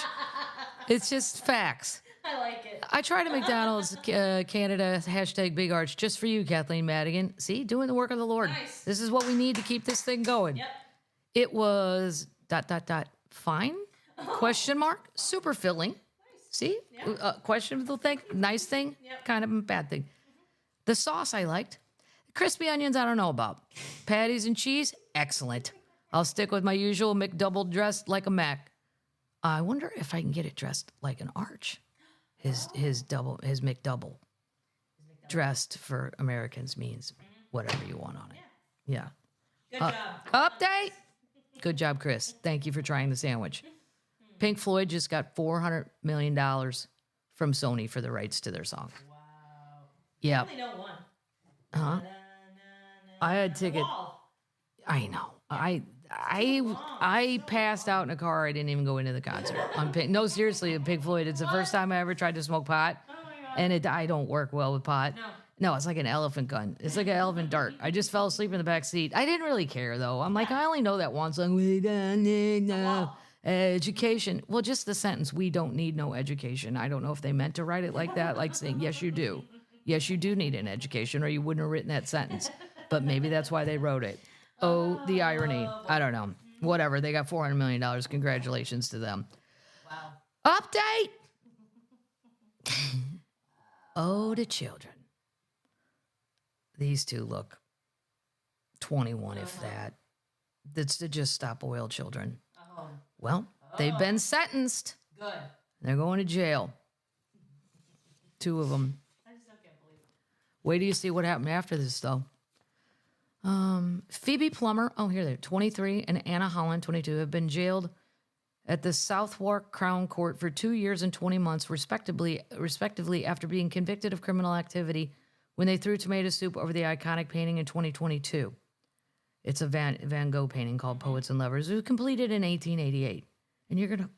It's just facts. I like it. I tried a McDonald's Canada #Big Arch just for you, Kathleen Madigan. See, doing the work of the Lord. Nice. This is what we need to keep this thing going. Yep. It was ... fine? ? Super filling. Nice. See? Yep. Questionable thing, nice thing, kind of a bad thing. The sauce I liked. Crispy onions, I don't know about. Patties and cheese, excellent. I'll stick with my usual McDouble dressed like a Mac. I wonder if I can get it dressed like an Arch. His McDouble. Dressed for Americans means whatever you want on it. Yeah. Good job. Update. Good job, Chris. Thank you for trying the sandwich. Pink Floyd just got $400 million from Sony for the rights to their song. Wow. Yeah. I only know one. Huh? I had ticket. I know. I passed out in a car. I didn't even go into the concert. No, seriously, Pink Floyd. It's the first time I ever tried to smoke pot, and I don't work well with pot. No, it's like an elephant gun. It's like an elephant dart. I just fell asleep in the back seat. I didn't really care though. I'm like, I only know that one song. We don't need no education. Well, just the sentence, we don't need no education. I don't know if they meant to write it like that, like saying, yes, you do. Yes, you do need an education, or you wouldn't have written that sentence. But maybe that's why they wrote it. Oh, the irony. I don't know. Whatever. They got $400 million. Congratulations to them. Wow. Update. Oh, the children. These two look 21, if that. That's to just stop oil children. Oh. Well, they've been sentenced. Good. They're going to jail. 2 of them. I just can't believe it. Wait till you see what happened after this, though. Phoebe Plummer, here they are, 23, and Anna Holland, 22, have been jailed at the Southwark Crown Court for 2 years and 20 months, respectively, after being convicted of criminal activity when they threw tomato soup over the iconic painting in 2022. It's a Van Gogh painting called Poets and Lovers. It was completed in 1888. And you're going to,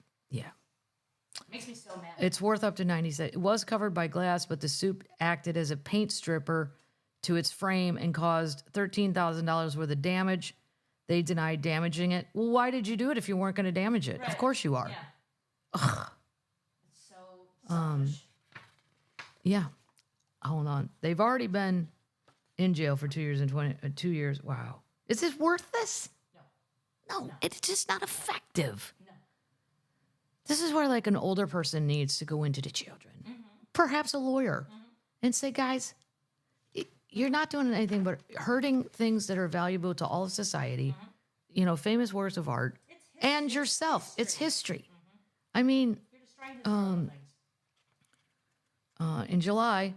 Makes me so mad. It's worth up to 90 cents. It was covered by glass, but the soup acted as a paint stripper to its frame and caused $13,000 worth of damage. They denied damaging it. Well, why did you do it if you weren't going to damage it? Right. Of course you are. Yeah. Ugh. It's so selfish. Yeah. Hold on. They've already been in jail for 2 years and 2 years. Wow. Is this worth this? No, it's just not effective. No. This is where like an older person needs to go into the children, perhaps a lawyer, and say, guys, you're not doing anything but hurting things that are valuable to all of society, famous works of art, and yourself. It's history. I mean, You're just trying to destroy things. in July,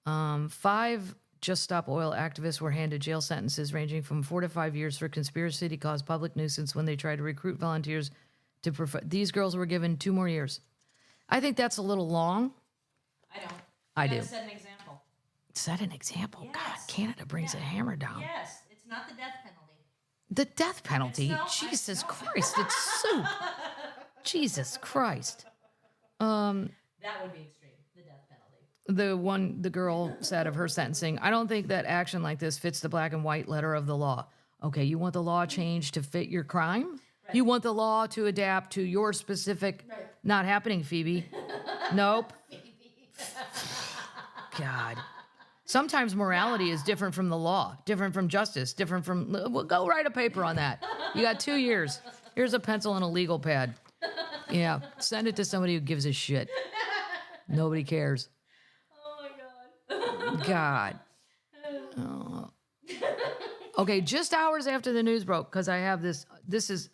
5 Just Stop Oil activists were handed jail sentences ranging from 4 to 5 years for conspiracy to cause public nuisance when they tried to recruit volunteers to these girls were given 2 more years. I think that's a little long. I don't. I You do. gotta set an example. Set an example. God, Yes. Canada brings a hammer down. Yes, it's not the death penalty. The death penalty. No, Jesus Christ, it's soup. Jesus Christ. That would be extreme. The death penalty. The girl said of her sentencing, I don't think that action like this fits the black and white letter of the law. Okay, you want the law changed to fit your crime? Right. You want the law to adapt to your specific, not happening, Phoebe. Nope. God. Sometimes morality is different from the law, different from justice, different from, go write a paper on that. You got 2 years. Here's a pencil and a legal pad. Yeah, send it to somebody who gives a shit. Nobody cares. Oh my God. God. Oh. Okay, just hours after the news broke, because I have this is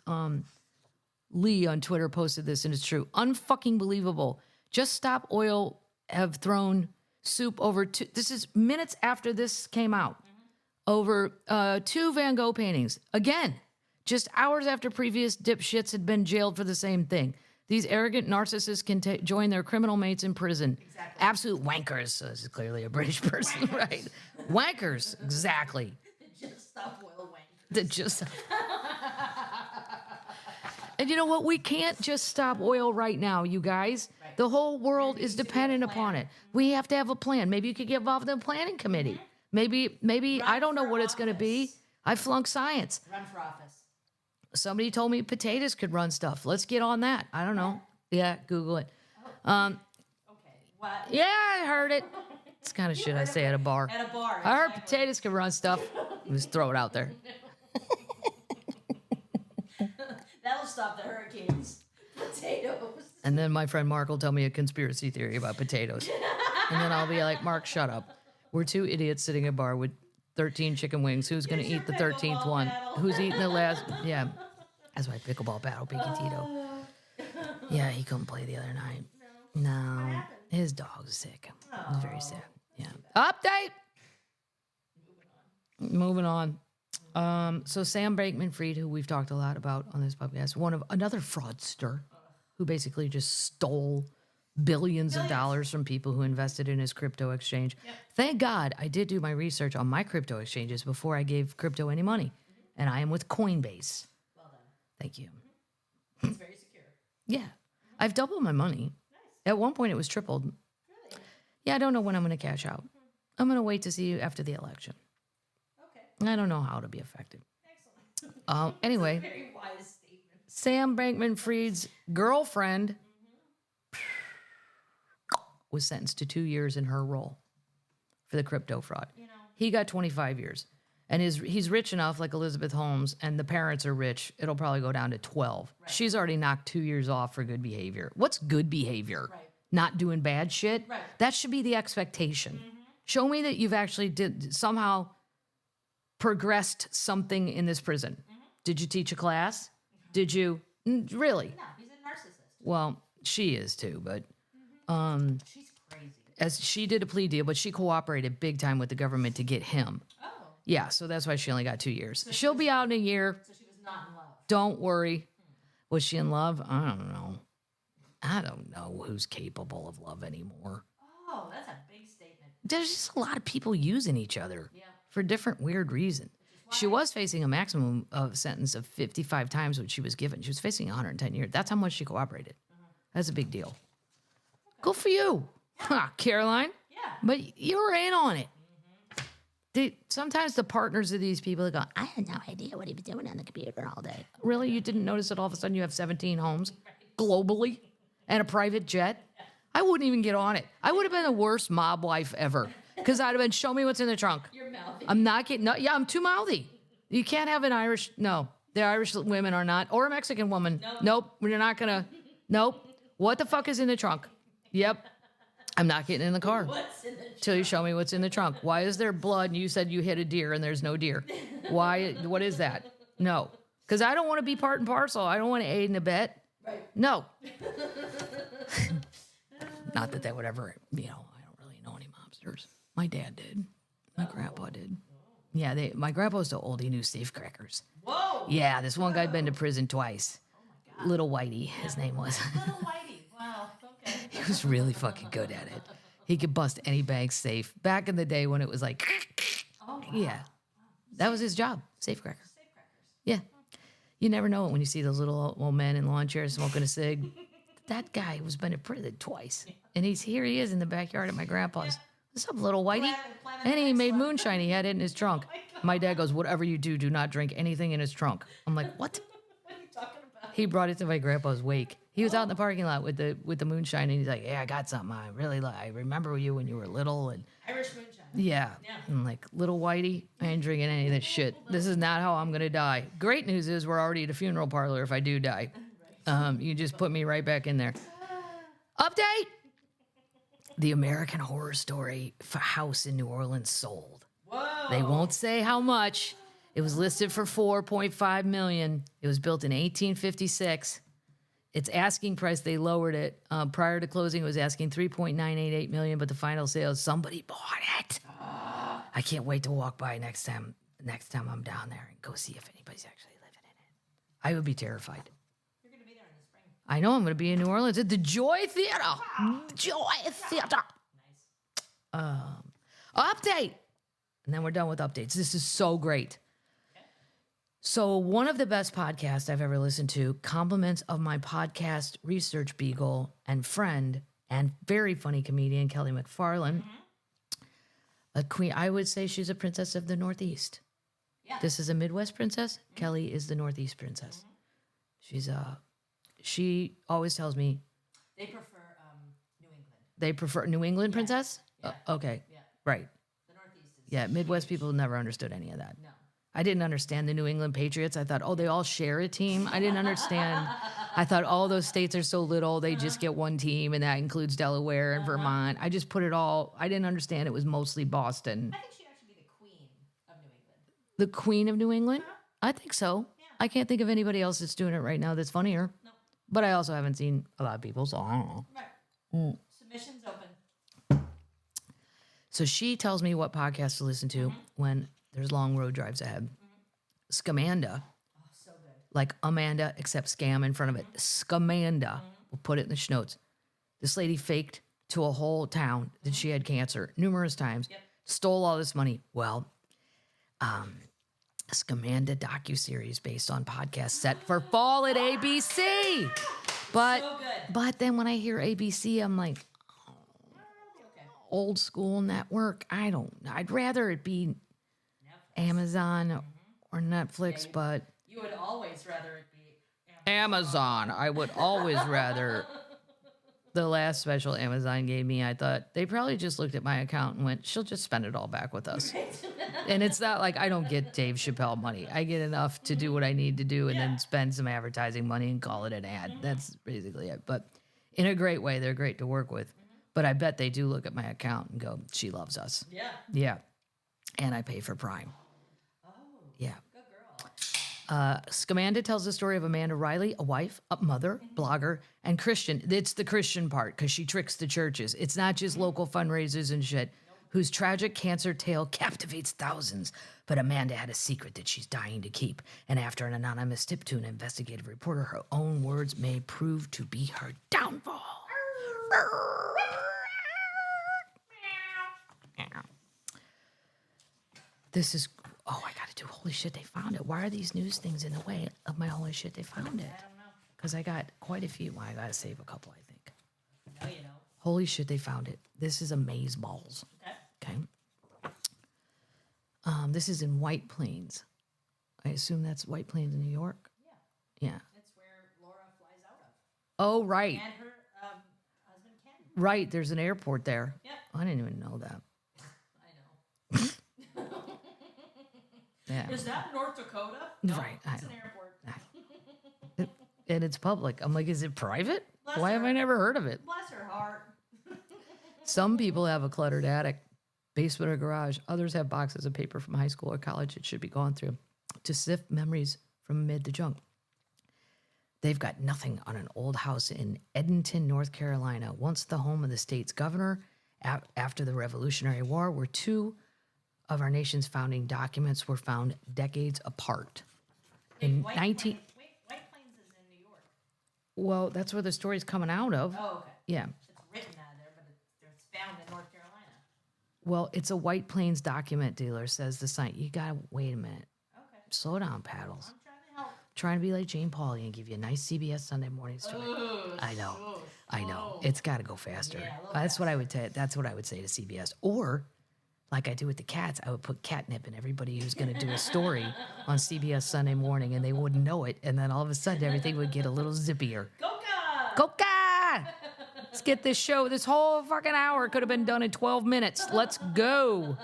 Lee on Twitter posted this, and it's true. Unfucking believable. Just Stop Oil have thrown soup over this is minutes after this came out, over 2 Van Gogh paintings. Again, just hours after previous dipshits had been jailed for the same thing. These arrogant narcissists can join their criminal mates in prison. Exactly. Absolute wankers. So this is clearly a British person, right? Wankers, exactly. Just stop oil wank. That just. And you know what? We can't just stop oil right now, you guys. Right. The whole world is dependent upon it. We have to have a plan. Maybe you could get involved in the planning committee. Maybe I don't know what it's going to be. I flunked science. Run for office. Somebody told me potatoes could run stuff. Let's get on that. I don't know. Yeah, Google it. Okay. What? Yeah, I heard it. It's kind of shit I say at a bar. At a bar. I heard exactly. potatoes can run stuff. Just throw it out there. That'll stop the hurricanes. Potatoes. And then my friend Mark will tell me a conspiracy theory about potatoes. And then I'll be like, Mark, shut up. We're 2 idiots sitting at a bar with 13 chicken wings. Who's going to eat the 13th one? battle. Who's eating the last? Yeah. That's my pickleball battle, Pinky Tito. Yeah, he couldn't play the other night. No. His dog's sick. It was very sad. Yeah. Update. Moving on. So Sam Bankman-Fried, who we've talked a lot about on this podcast, another fraudster who basically just stole billions of dollars from people who invested in his crypto exchange. Yep. Thank God I did do my research on my crypto exchanges before I gave crypto any money. And I am with Coinbase. Well done. Thank you. It's very secure. Yeah. I've doubled my money. Nice. At one point it was tripled. Really? Yeah, I don't know when I'm going to cash out. I'm going to wait to see you after the election. Okay. I don't know how to be effective. Excellent. Anyway, Very wise statement. Sam Bankman-Fried's girlfriend was sentenced to 2 years in her role for the crypto fraud. You know. He got 25 years. And he's rich enough, like Elizabeth Holmes, and the parents are rich. It'll probably go down to 12. Right. She's already knocked 2 years off for good behavior. What's good behavior? Right. Not doing bad shit? Right. That should be the expectation. Show me that you've actually somehow progressed something in this prison? Did you teach a class? Did you really? No, he's a narcissist. Well, she is too, but She's crazy. as she did a plea deal, but she cooperated big time with the government to get him. Oh. Yeah, so that's why she only got 2 years. She'll be out in a year. So she was not in love. Don't worry. Was she in love? I don't know. I don't know who's capable of love anymore. Oh, that's a big statement. There's just a lot of people using each other Yeah. for different weird reasons. She was facing a maximum of sentence of 55 times what she was given. She was facing 110 years. That's how much she cooperated. That's a big deal. Good for you, Caroline. Yeah. But you were in on it. Sometimes the partners of these people go, I had no idea what he was doing on the computer all day. Really? You didn't notice that all of a sudden you have 17 homes globally and a private jet? I wouldn't even get on it. I would have been the worst mob wife ever because I'd have been, show me what's in the trunk. You're mouthy. I'm not getting, no, yeah, I'm too mouthy. You can't have an Irish, no. The Irish women are not, or a Mexican woman. Nope, we're not gonna, nope. What the fuck is in the trunk? Yep. I'm not getting in the car. What's in the trunk? Till you show me what's in the trunk. Why is there blood and you said you hit a deer and there's no deer? Why? What is that? No. Because I don't want to be part and parcel. I don't want to aid and abet. Right. No. Not that would ever, I don't really know any mobsters. My dad did. My grandpa did. Yeah, my grandpa was so old he knew safe crackers. Whoa. Yeah, this one guy'd been to prison twice. Little Whitey, his name was. Little Whitey. Wow. Okay. He was really fucking good at it. He could bust any bank safe. Back in the day when it was like, Oh, wow. yeah, that was his job, safe cracker. Safe crackers. Yeah. You never know it when you see those little old men in lawn chairs smoking a cig. That guy was been to prison twice. And here he is in the backyard at my grandpa's. What's up, little Whitey? Planning And he the made next one. moonshine. He had it in his trunk. My dad goes, whatever you do, do not drink anything in his trunk. I'm like, what? What are you talking about? He brought it to my grandpa's wake. He was out in the parking lot with the moonshine, and he's like, "Yeah, I got something. I remember you when you were little." And Irish moonshine. yeah, Yeah. I'm like, "Little Whitey, I ain't drinking any of this shit. This is not how I'm gonna die." Great news is we're already at a funeral parlor. If I do die, you just put me right back in there. Update: the American Horror Story house in New Orleans sold. Whoa. They won't say how much. It was listed for $4.5 million. It was built in 1856. Its asking price, they lowered it. Prior to closing, it was asking $3.988 million, but the final sales, somebody bought it. I can't wait to walk by next time I'm down there and go see if anybody's actually living in it. I would be terrified. You're going to be there in the spring. I know I'm going to be in New Orleans at the Joy Theater. Joy Theater. Nice. Update. And then we're done with updates. This is so great. So one of the best podcasts I've ever listened to, compliments of my podcast research beagle and friend and very funny comedian, Kelly McFarland. A queen, I would say she's a princess of the Northeast. Yeah. This is a Midwest princess. Kelly is the Northeast princess. She always tells me They prefer New England. they prefer New England princess. Yeah. Okay, Yeah. right. The Northeast is. Yeah, Midwest people never understood any of that. No. I didn't understand the New England Patriots. I thought, oh, they all share a team. I didn't understand. I thought all those states are so little, they just get one team, and that includes Delaware and Vermont. I just put it all, I didn't understand it was mostly Boston. I think she'd actually be the queen of New England. The Queen of New England? I think so. Yeah. I can't think of anybody else that's doing it right now that's funnier. No. But I also haven't seen a lot of people, so I don't know. Right. Submissions open. So she tells me what podcast to listen to when there's long road drives ahead. Scamanda. Oh, so good. Like Amanda, except scam in front of it. Scamanda. We'll put it in the notes. This lady faked to a whole town that she had cancer numerous times. Yep. Stole all this money. Well, Scamanda docuseries based on podcast set for fall at ABC. But So good. but then when I hear ABC, I'm like, Okay. old school network. I'd rather it be Netflix. Amazon or Netflix, Yeah, but You would always rather it be Amazon. I would always rather. The last special Amazon gave me, I thought they probably just looked at my account and went, she'll just spend it all back with us. And it's not like I don't get Dave Chappelle money. I get enough to do what I need to do and then spend some advertising money and call it an ad. That's basically it. But in a great way, they're great to work with. But I bet they do look at my account and go, she loves us. Yeah. Yeah. And I pay for Prime. Oh, Yeah. Good girl. Scamanda tells the story of Amanda Riley, a wife, a mother, blogger, and Christian. It's the Christian part because she tricks the churches. It's not just local fundraisers and shit. Whose tragic cancer tale captivates thousands. But Amanda had a secret that she's dying to keep. And after an anonymous tip to an investigative reporter, her own words may prove to be her downfall. This is, oh, I gotta do holy shit, they found it. Why are these news things in the way of my holy shit, they found it? I don't know. Because I got quite a few. Well, I gotta save a couple, I think. No, you don't. Holy shit, they found it. This is amaze balls. Okay. Okay. This is in White Plains. I assume that's White Plains in New York? Yeah. Yeah. It's where Laura flies out of. Oh, right. And her husband, Ken. Right, there's an airport there. Yep. I didn't even know that. I know. Yeah. Is that North Dakota? No, Right, it's an airport. And it's public. I'm like, is it private? Bless Why have her. I never heard of it? Bless her heart. Some people have a cluttered attic, basement, or garage. Others have boxes of paper from high school or college it should be gone through to sift memories from amid the junk. They've got nothing on an old house in Edenton, North Carolina, once the home of the state's governor. After the Revolutionary War, where two of our nation's founding documents were found decades apart. In White 19... Plains is in New York. Well, that's where the story's coming out of. Oh, okay. Yeah. It's written out of there, but it's found in North Carolina. Well, it's a White Plains document dealer, says the site. You gotta wait a minute. Okay. Slow down, Paddles. I'm trying to help. Trying to be like Jane Pauley and give you a nice CBS Sunday morning story. I know. I know. It's got to go faster. Yeah, a little That's what I would say. That's what I would say to CBS. Or, like I do with the cats, I would put catnip in everybody who's going to do a story on CBS Sunday morning, and they wouldn't know it. And then all of a sudden, everything would get a little zippier. Coca! Coca! Let's get this show. This whole fucking hour could have been done in 12 minutes. Let's go.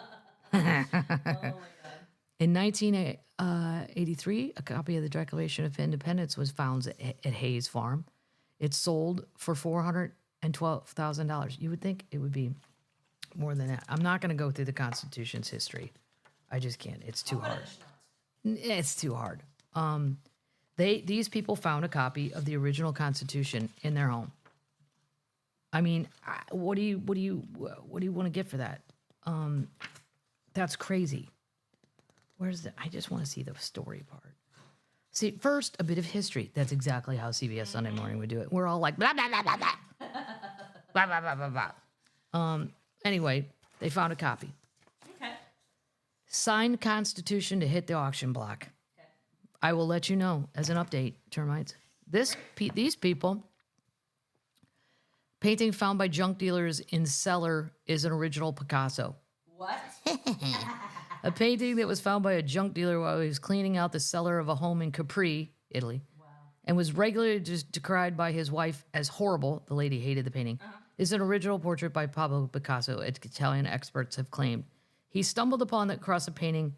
Oh my God. In 1983, a copy of the Declaration of Independence was found at Hayes Farm. It sold for $412,000. You would think it would be more than that. I'm not going to go through the Constitution's history. I just can't. It's too hard. It's too hard. These people found a copy of the original Constitution in their home. I mean, what do you want to get for that? That's crazy. Where's the? I just want to see the story part. See, first, a bit of history. That's exactly how CBS Sunday Morning would do it. We're all like, blah, blah, blah, blah, blah. Blah, blah, blah, blah, blah. Anyway, they found a copy. Okay. Signed Constitution to hit the auction block. Okay. I will let you know as an update, termites. These people, painting found by junk dealers in cellar is an original Picasso. What? A painting that was found by a junk dealer while he was cleaning out the cellar of a home in Capri, Italy, Wow. and was regularly just decried by his wife as horrible. The lady hated the painting. Is an original portrait by Pablo Picasso, Italian experts have claimed. He stumbled upon it across a painting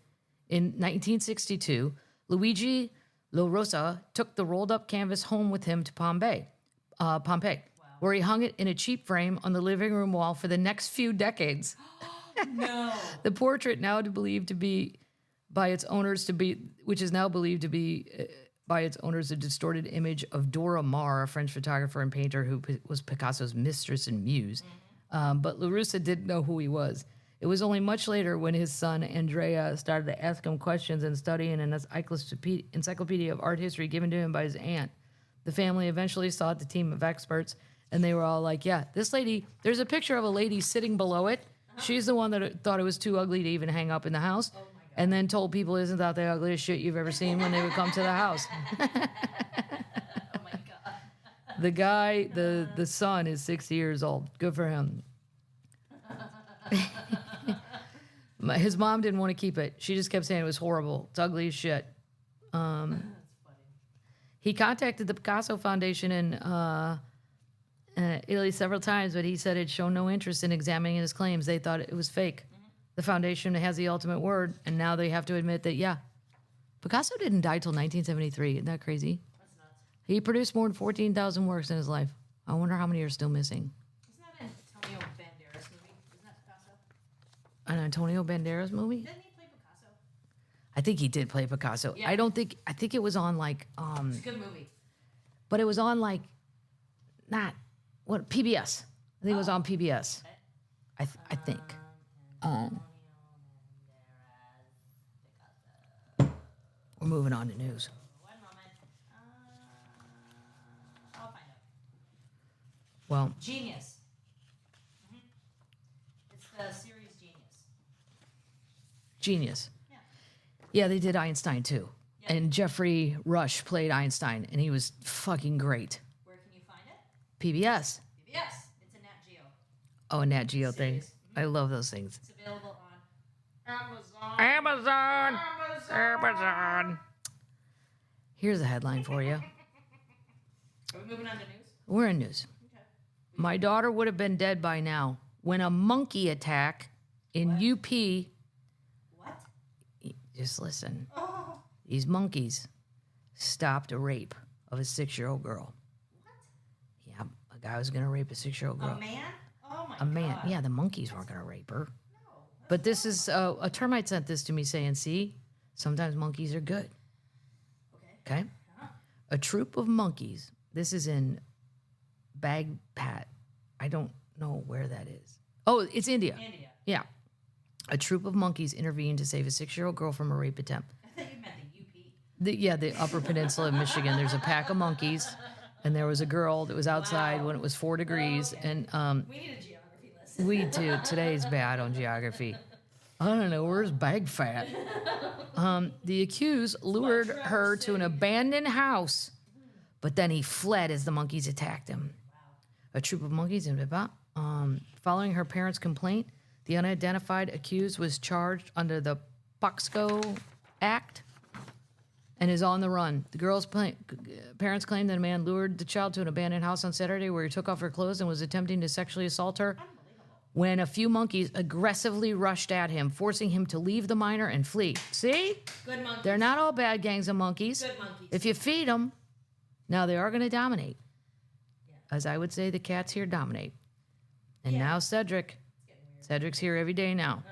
in 1962. Luigi La Rosa took the rolled-up canvas home with him to Pompeii, where he hung it in a cheap frame on the living room wall for the next few decades. No. The portrait now believed to be by its owners which is now believed to be by its owners a distorted image of Dora Maar, a French photographer and painter who was Picasso's mistress and muse. But La Russa didn't know who he was. It was only much later when his son Andrea started to ask him questions and studying an encyclopedia of art history given to him by his aunt. The family eventually sought the team of experts, and they were all like, yeah, this lady, there's a picture of a lady sitting below it. She's the one that thought it was too ugly to even hang up in the house, and then told people, isn't that the ugliest shit you've ever seen when they would come to the house? Oh my God. The guy, the son is 60 years old. Good for him. His mom didn't want to keep it. She just kept saying it was horrible. It's ugly as shit. That's funny. He contacted the Picasso Foundation in Italy several times, but he said it showed no interest in examining his claims. They thought it was fake. The foundation has the ultimate word, and now they have to admit that, yeah, Picasso didn't die till 1973. Isn't that crazy? That's nuts. He produced more than 14,000 works in his life. I wonder how many are still missing. Isn't that an Antonio Banderas movie? Isn't that Picasso? An Antonio Banderas movie? Didn't he play Picasso? I think he did play Picasso. Yeah. I think it was on like, It's a good movie. but it was on like, not, what, PBS. I think it was on PBS. Okay. I think. We're moving on to news. One moment. I'll find out. Well, Genius. It's the series Genius. genius. Yeah. Yeah, they did Einstein too. Yeah. And Jeffrey Rush played Einstein, and he was fucking great. Where can you find it? PBS. PBS. It's a Nat Geo. Oh, a Nat Geo thing. Series. I love those things. It's available on Amazon. Amazon. Amazon. Here's a headline for you. Are we moving on to news? We're in news. Okay. My daughter would have been dead by now when a monkey attack in UP. What? Just listen. Oh. These monkeys stopped a rape of a 6-year-old girl. What? Yeah, a guy was going to rape a 6-year-old girl. A man? Oh my A man. God. Yeah, the monkeys weren't going to rape her. No. But this is a termite sent this to me saying, see, sometimes monkeys are good. Okay. Okay? A troop of monkeys. This is in Bagpat. I don't know where that is. Oh, it's India. India. Yeah. A troop of monkeys intervened to save a 6-year-old girl from a rape attempt. I thought you meant the UP. Yeah, the Upper Peninsula of Michigan. There's a pack of monkeys, and there was a girl that was outside when it was 4 degrees. Okay. And We need a geography lesson. we do. Today's bad on geography. I don't know. Where's Bagfat? The accused lured her to an abandoned house, but then he fled as the monkeys attacked him. A troop of monkeys. Following her parents' complaint, the unidentified accused was charged under the Paxco Act and is on the run. The girl's parents claim that a man lured the child to an abandoned house on Saturday where he took off her clothes and was attempting to sexually assault her when a few monkeys aggressively rushed at him, forcing him to leave the minor and flee. See? Good monkeys. They're not all bad gangs of monkeys. Good monkeys. If you feed them, now they are going to dominate. As I would say, the cats here dominate. And Yeah. now Cedric. Cedric's here every day now. Oh,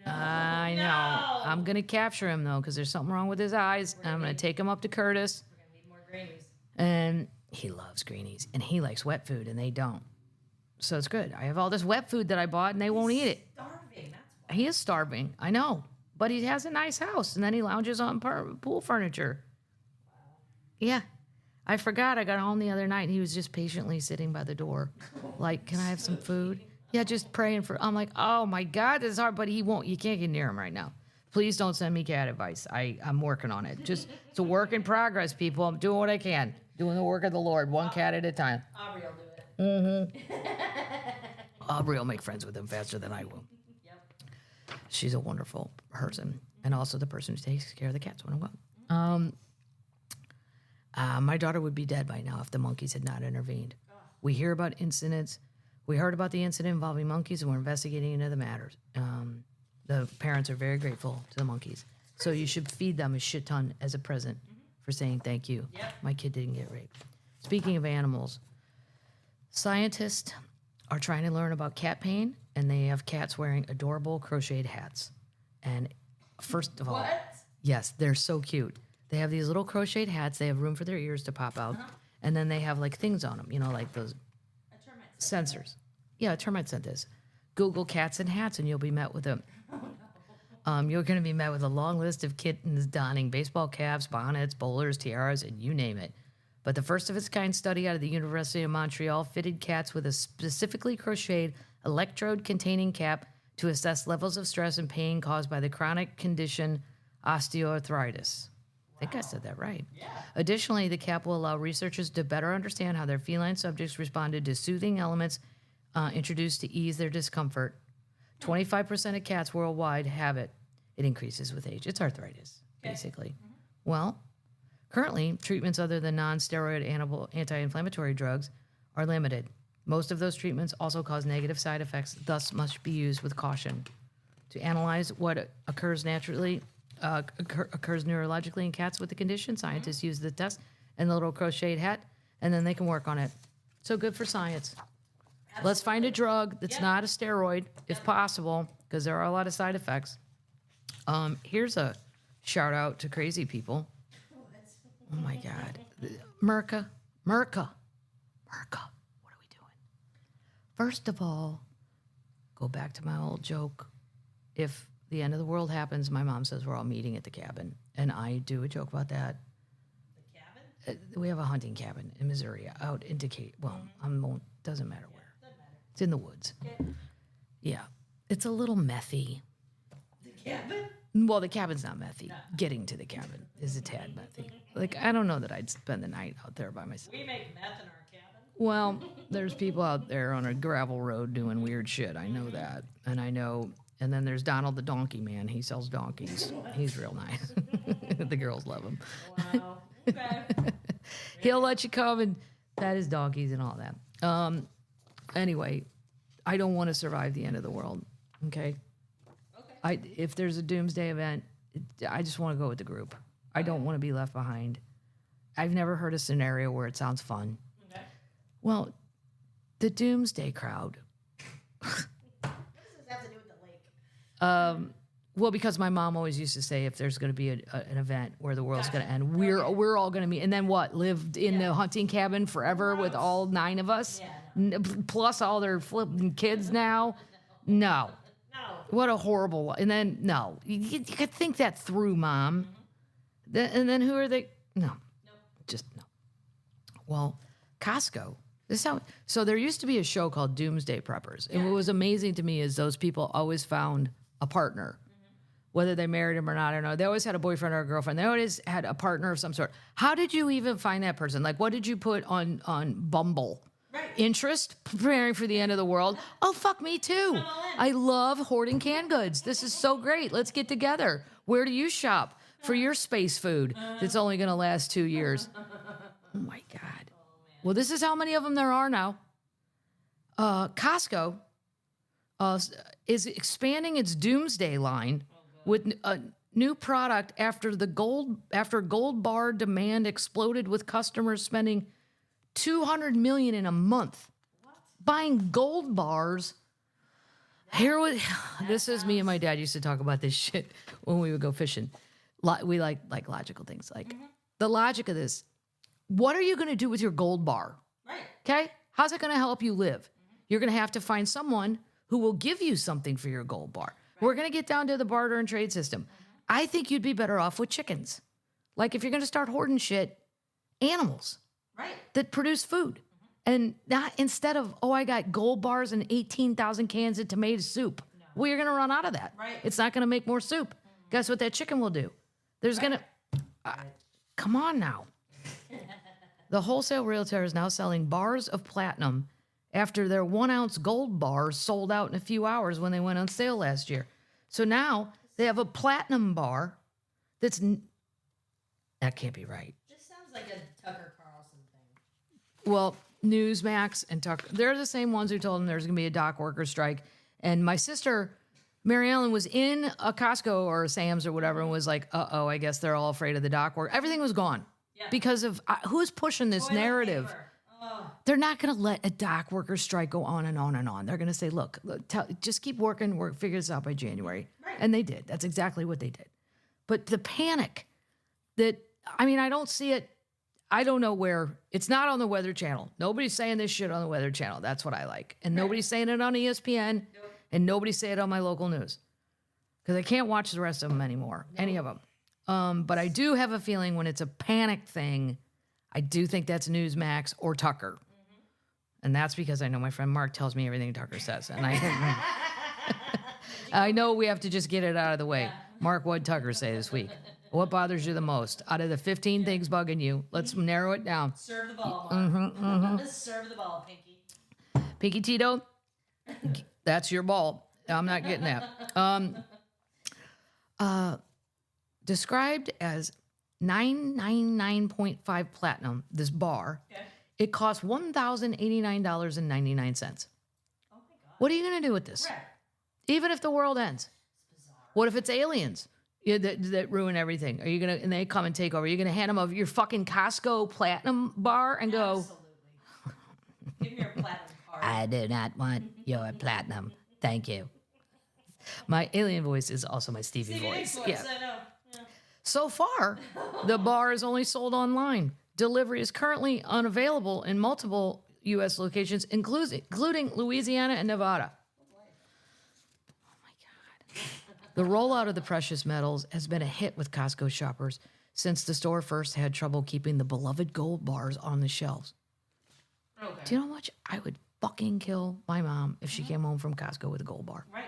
no. I know. No. I'm going to capture him, though, because there's something wrong with his eyes. And I'm going to take him up to Curtis. We're going to need more greenies. And he loves greenies. And he likes wet food, and they don't. So it's good. I have all this wet food that I bought, and they won't eat it. Starving. That's why. He is starving. I know. But he has a nice house, and then he lounges on pool furniture. Yeah. I forgot. I got home the other night, and he was just patiently sitting by the door. Like, can I have some food? Yeah, just praying for. I'm like, oh, my God, this is hard. But he won't. You can't get near him right now. Please don't send me cat advice. I'm working on it. Just, it's a work in progress, people. I'm doing what I can. Doing the work of the Lord, one cat at a time. Aubrey will do it. Aubrey will make friends with him faster than I will. Yep. She's a wonderful person, and also the person who takes care of the cats when I'm gone. My daughter would be dead by now if the monkeys had not intervened. We hear about incidents. We heard about the incident involving monkeys, and we're investigating into the matters. The parents are very grateful to the monkeys. So you should feed them a shit ton as a present for saying thank you. Yep. My kid didn't get raped. Speaking of animals, scientists are trying to learn about cat pain, and they have cats wearing adorable crocheted hats. And first of all, What? yes, they're so cute. They have these little crocheted hats. They have room for their ears to pop out. And then they have like things on them, you know, like those A termite said sensors. Yeah, a termite sent this. Google cats and hats, and you'll be met with a. You're going to be met with a long list of kittens donning baseball caps, bonnets, bowlers, tiaras, and you name it. But the first of its kind study out of the University of Montreal fitted cats with a specifically crocheted electrode-containing cap to assess levels of stress and pain caused by the chronic condition osteoarthritis. I think I said that right. Yeah. Additionally, the cap will allow researchers to better understand how their feline subjects responded to soothing elements introduced to ease their discomfort. 25% of cats worldwide have it. It increases with age. It's arthritis, basically. Well, currently, treatments other than non-steroid anti-inflammatory drugs are limited. Most of those treatments also cause negative side effects, thus must be used with caution. To analyze what occurs naturally, occurs neurologically in cats with the condition, scientists use the test and the little crocheted hat, and then they can work on it. So good for science. Let's find a drug that's not a steroid, if possible, because there are a lot of side effects. Here's a Shout out to crazy people. Oh my God. Merca. What are we doing? First of all, go back to my old joke. If the end of the world happens, my mom says we're all meeting at the cabin. And I do a joke about that. The cabin? We have a hunting cabin in Missouri out in Decatur. Well, doesn't matter where. Doesn't matter. It's in the woods. Okay. Yeah. It's a little methy. The cabin? Well, the cabin's not methy. Getting to the cabin is a tad methy. Like, I don't know that I'd spend the night out there by myself. We make meth in our cabin. Well, there's people out there on a gravel road doing weird shit. I know that. And I know. And then there's Donald the Donkey Man. He sells donkeys. He's real nice. The girls love him. Wow. Okay. He'll let you come and pet his donkeys and all that. Anyway, I don't want to survive the end of the world. Okay? If there's a doomsday event, I just want to go with the group. I don't want to be left behind. I've never heard a scenario where it sounds fun. Okay. Well, the doomsday crowd. What does this have to do with the lake? Well, because my mom always used to say if there's going to be an event where the world's going to end, we're all going to meet. And then what? Live in the hunting cabin forever with all 9 of us? Yeah, Plus all their flipping kids now? No. No. What a horrible. And then, no. You could think that through, Mom. And then who are they? No. Nope. Just no. Well, Costco. So there used to be a show called Doomsday Preppers. And what was amazing to me is those people always found a partner. Whether they married him or not, I don't know. They always had a boyfriend or a girlfriend. They always had a partner of some sort. How did you even find that person? Like, what did you put on Bumble? Right. Interest? Preparing for the end of the world? Oh, fuck me too. I'm all in. I love hoarding canned goods. This is so great. Let's get together. Where do you shop for your space food that's only going to last 2 years? Oh, my God. Well, this is how many of them there are now. Costco is expanding its Doomsday line with a new product after gold bar demand exploded with customers spending $200 million in a month buying gold bars. This is me and my dad used to talk about this shit when we would go fishing. We like logical things. Like the logic of this. What are you going to do with your gold bar? Right. Okay? How's it going to help you live? You're going to have to find someone who will give you something for your gold bar. We're going to get down to the barter and trade system. I think you'd be better off with chickens. Like if you're going to start hoarding shit, animals Right. that produce food. And not instead of, I got gold bars and 18,000 cans of tomato soup. No. Well, you're going to run out of that. Right. It's not going to make more soup. Guess what that chicken will do? There's going to... come on now. The wholesale realtor is now selling bars of platinum after their 1-ounce gold bars sold out in a few hours when they went on sale last year. So now they have a platinum bar that can't be right. Just sounds like a Tucker Carlson thing. Well, Newsmax and Tucker, they're the same ones who told them there's going to be a dock worker strike. And my sister, Mary Ellen, was in a Costco or a Sam's or whatever and was like, I guess they're all afraid of the dock work. Everything was gone because of who's pushing this Toilet narrative. paper. Oh. They're not going to let a dock worker strike go on and on and on. They're going to say, look, just keep working, figure this out by January. Right. And they did. That's exactly what they did. But the panic I don't see it. I don't know where. It's not on the Weather Channel. Nobody's saying this shit on the Weather Channel. That's what I like. And nobody's saying it on ESPN. Nope. And nobody's saying it on my local news. Because I can't watch the rest of them anymore. Nope. Any of them. But I do have a feeling when it's a panic thing, I do think that's Newsmax or Tucker. Mm-hmm. And that's because I know my friend Mark tells me everything Tucker says. And I know we have to just get it out of the way. Yeah. Mark, what'd Tucker say this week? What bothers you the most? Out of the 15 things bugging you, let's narrow it down. Serve the ball, Mark. Serve the ball, Pinky. Pinky Tito, that's your ball. I'm not getting that. Described as 999.5 platinum, this bar, it costs $1,089.99. Oh my God. What are you going to do with this? Right. Even if the world ends? It's bizarre. What if it's aliens? That ruin everything. Are you gonna and they come and take over? You're gonna hand them your fucking Costco platinum bar and go? Absolutely. Give me your platinum card. I do not want your platinum. Thank you. My alien voice is also my Stevie voice. Nicks voice. Yeah. I know. Yeah. So far, the bar is only sold online. Delivery is currently unavailable in multiple U.S. locations, including Louisiana and Nevada. Oh my God. The rollout of the precious metals has been a hit with Costco shoppers since the store first had trouble keeping the beloved gold bars on the shelves. Okay. Do you know how much I would fucking kill my mom if she came home from Costco with a gold bar? Right.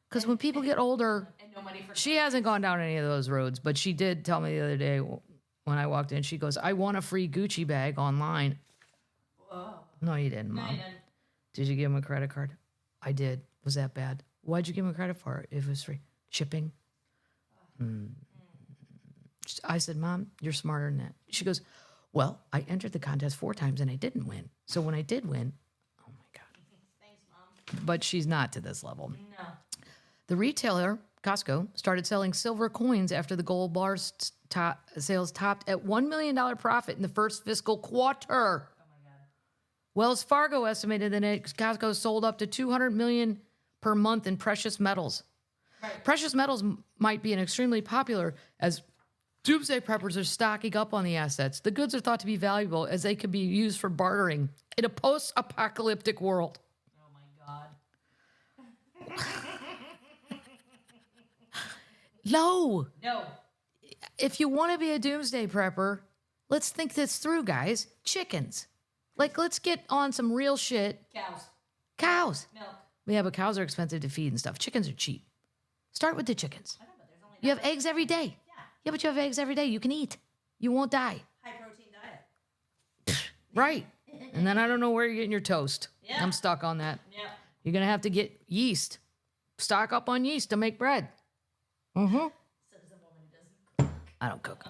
Because when people get older, And no money for she hasn't gone down any of those roads, but she did tell me the other day when I walked in, she goes, I won a free Gucci bag online. Whoa. No, you didn't, No, Mom. you didn't. Did you give him a credit card? I did. Was that bad? Why'd you give him a credit for it if it was free? Shipping? I said, Mom, you're smarter than that. She goes, well, I entered the contest 4 times and I didn't win. So when I did win, oh my God. Thanks, Mom. But she's not to this level. No. The retailer, Costco, started selling silver coins after the gold bar sales topped at $1 million profit in the first fiscal quarter. Oh my God. Wells Fargo estimated that Costco sold up to $200 million per month in precious metals. Right. Precious metals might be an extremely popular as doomsday preppers are stocking up on the assets. The goods are thought to be valuable as they could be used for bartering in a post-apocalyptic world. Oh my God. No. No. If you want to be a doomsday prepper, let's think this through, guys. Chickens. Like, let's get on some real shit. Cows. Milk. Yeah, but cows are expensive to feed and stuff. Chickens are cheap. Start with the chickens. I know, but there's only You have eggs every day. Yeah. Yeah, but you have eggs every day. You can eat. You won't die. High protein diet. Right. And then I don't know where you're getting your toast. Yeah. I'm stuck on that. Yeah. You're going to have to get yeast. Stock up on yeast to make bread. Mm-hmm. Says a woman who doesn't cook. I don't cook.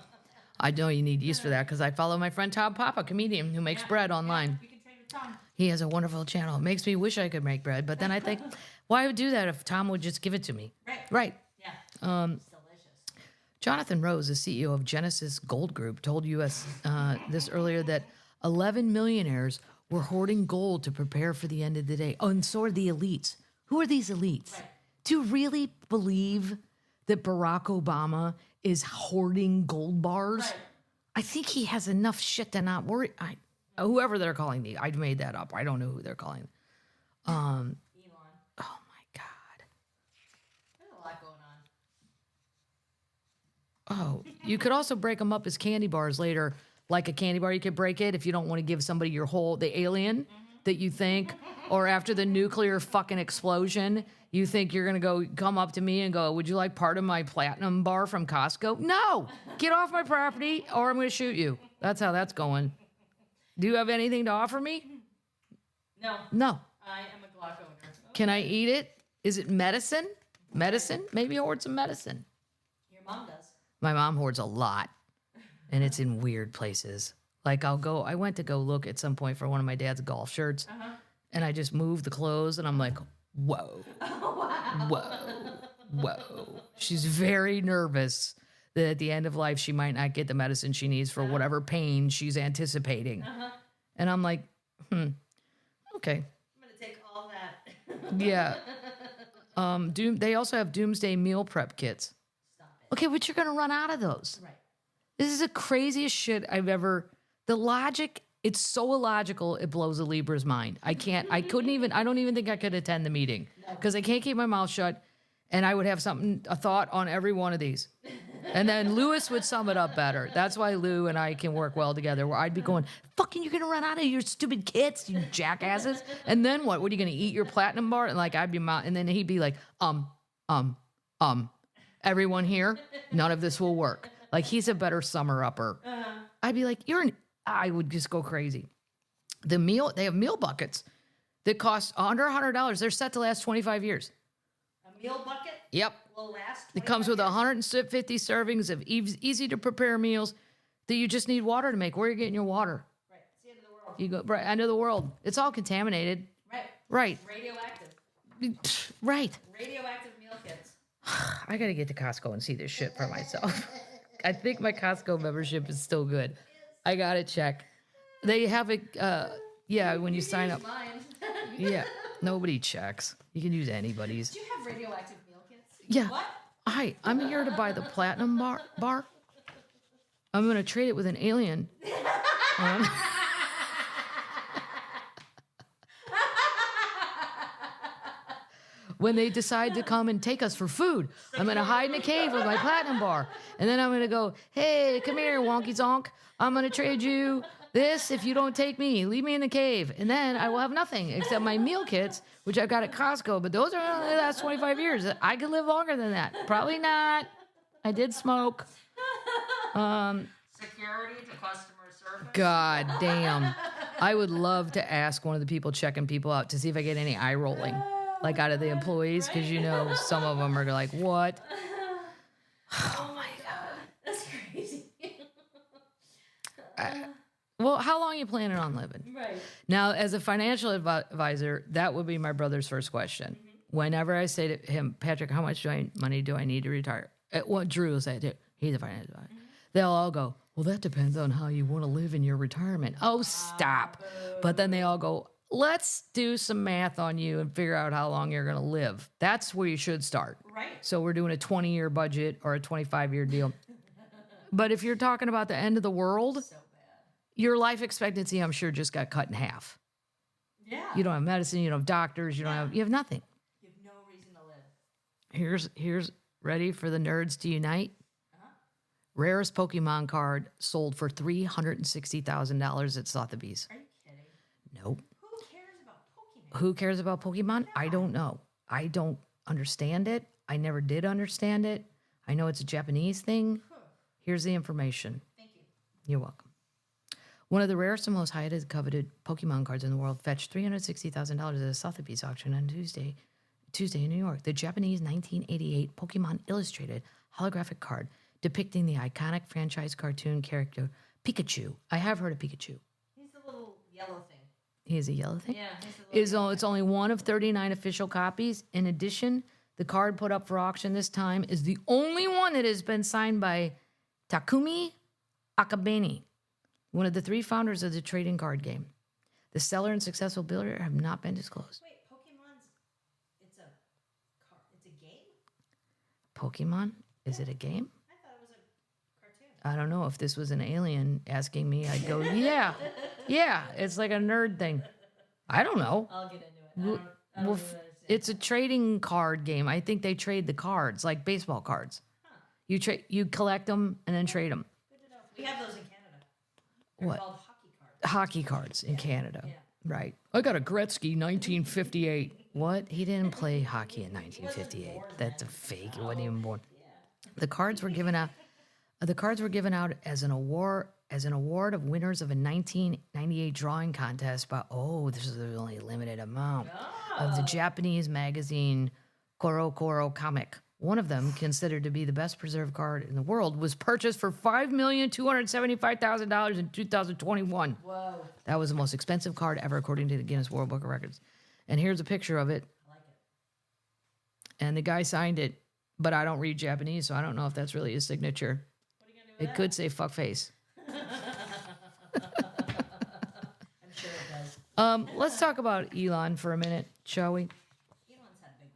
I know you need yeast for that because I follow my friend Tom Papa, comedian who makes bread online. We can trade with Tom. He has a wonderful channel. It makes me wish I could make bread, but then I think, why would do that if Tom would just give it to me? Right. Right. Yeah. It's delicious. Jonathan Rose, the CEO of Genesis Gold Group, told us this earlier that 11 millionaires were hoarding gold to prepare for the end of the day. Oh, and so are the elites. Who are these elites? Right. Do you really believe that Barack Obama is hoarding gold bars? Right. I think he has enough shit to not worry. Whoever they're calling me, I made that up. I don't know who they're calling. Elon. Oh my God. There's a lot going on. Oh, you could also break them up as candy bars later. Like a candy bar, you could break it if you don't want to give somebody the alien that you think, or after the nuclear fucking explosion, you think you're going to come up to me and go, would you like part of my platinum bar from Costco? No, get off my property or I'm going to shoot you. That's how that's going. Do you have anything to offer me? No. No. I am a Gogh owner. Can I eat it? Is it medicine? Medicine? Maybe hoard some medicine. Your mom does. My mom hoards a lot, and it's in weird places. Like I went to go look at some point for one of my dad's golf shirts, and I just moved the clothes, and I'm like, whoa, whoa. She's very nervous that at the end of life, she might not get the medicine she needs for whatever pain she's anticipating. And I'm like, okay. I'm going to take all that. Yeah. They also have Doomsday meal prep kits. Stop it. Okay, but you're going to run out of those. Right. This is the craziest shit I've ever. The logic, it's so illogical, it blows a Libra's mind. I don't even think I could attend the meeting because I can't keep my mouth shut, and I would have a thought on every one of these. And then Lewis would sum it up better. That's why Lou and I can work well together, where I'd be going, fucking, you're going to run out of your stupid kits, you jackasses. And then what? What are you going to eat your platinum bar? And like, I'd be, and then he'd be like, everyone here, none of this will work. Like, he's a better summer upper. I'd be like, I would just go crazy. They have meal buckets that cost under $100. They're set to last 25 years. A meal bucket Yep. will last. It comes 25 with years. 150 servings of easy to prepare meals that you just need water to make. Where are you getting your water? Right. It's the end of the world. You go right end of the world. It's all contaminated. Right. Right. Radioactive. Right. Radioactive meal kits. I gotta get to Costco and see this shit for myself. I think my Costco membership is still good. I gotta check. They have it. When you sign up. Mine. Yeah. Nobody checks. You can use anybody's. Do you have radioactive meal kits? Yeah. What? Hi, I'm here to buy the platinum bar. I'm going to trade it with an alien. When they decide to come and take us for food, I'm going to hide in a cave with my platinum bar. And then I'm going to go, hey, come here, wonky zonk. I'm going to trade you this if you don't take me. Leave me in the cave. And then I will have nothing except my meal kits, which I got at Costco. But those are only the last 25 years. I could live longer than that. Probably not. I did smoke. Security to customer service. God damn. I would love to ask one of the people checking people out to see if I get any eye rolling. Like out of the employees, because you know some of them are like, what? Oh my God. That's crazy. Well, how long are you planning on living? Right. Now, as a financial advisor, that would be my brother's first question. Whenever I say to him, Patrick, how much money do I need to retire? What Drew will say too. He's a financial advisor. They'll all go, well, that depends on how you want to live in your retirement. Oh, stop. But then they all go, let's do some math on you and figure out how long you're going to live. That's where you should start. Right. So we're doing a 20-year budget or a 25-year deal. But if you're talking about the end of the world, So bad. your life expectancy, I'm sure, just got cut in half. Yeah. You don't have medicine, you don't have doctors, you have nothing. You have no reason to live. Here's ready for the nerds to unite. Rarest Pokemon card sold for $360,000 at Sotheby's. Are you kidding? Nope. Who cares about Pokemon? Who cares about Pokemon? I don't know. I don't understand it. I never did understand it. I know it's a Japanese thing. Here's the information. Thank you. You're welcome. One of the rarest and most highly coveted Pokemon cards in the world fetched $360,000 at a Sotheby's auction on Tuesday in New York. The Japanese 1988 Pokemon Illustrated holographic card depicting the iconic franchise cartoon character Pikachu. I have heard of Pikachu. He's the little yellow thing. He is a yellow thing? Yeah. He's the little It's only one of 39 official copies. In addition, the card put up for auction this time is the only one that has been signed by Takumi Akabane, one of the three founders of the trading card game. The seller and successful builder have not been disclosed. Wait, Pokemon's it's a game? Pokemon? Is it a game? I thought it was a cartoon. I don't know. If this was an alien asking me, I'd go, yeah, it's like a nerd thing. I don't know. I'll get into it. I don't Well, really understand. it's a trading card game. I think they trade the cards like baseball cards. You collect them and then trade them. Good to know. We have those in Canada. They're What? called hockey cards. Hockey cards in Canada. Yeah. Right. I got a Gretzky 1958. What? He didn't play hockey in 1958. That's a fake. He wasn't even born. The cards were given out. The cards were given out as an award of winners of a 1998 drawing contest. But this is only a limited amount of the Japanese magazine Koro Comic. One of them, considered to be the best preserved card in the world, was purchased for $5,275,000 in 2021. Whoa. That was the most expensive card ever, according to the Guinness World Book of Records. And here's a picture of it. I like it. And the guy signed it, but I don't read Japanese, so I don't know if that's really his signature. What are you going to do with It could say fuck face. that? I'm sure it does. Let's talk about Elon for a minute, shall we? Elon's had a big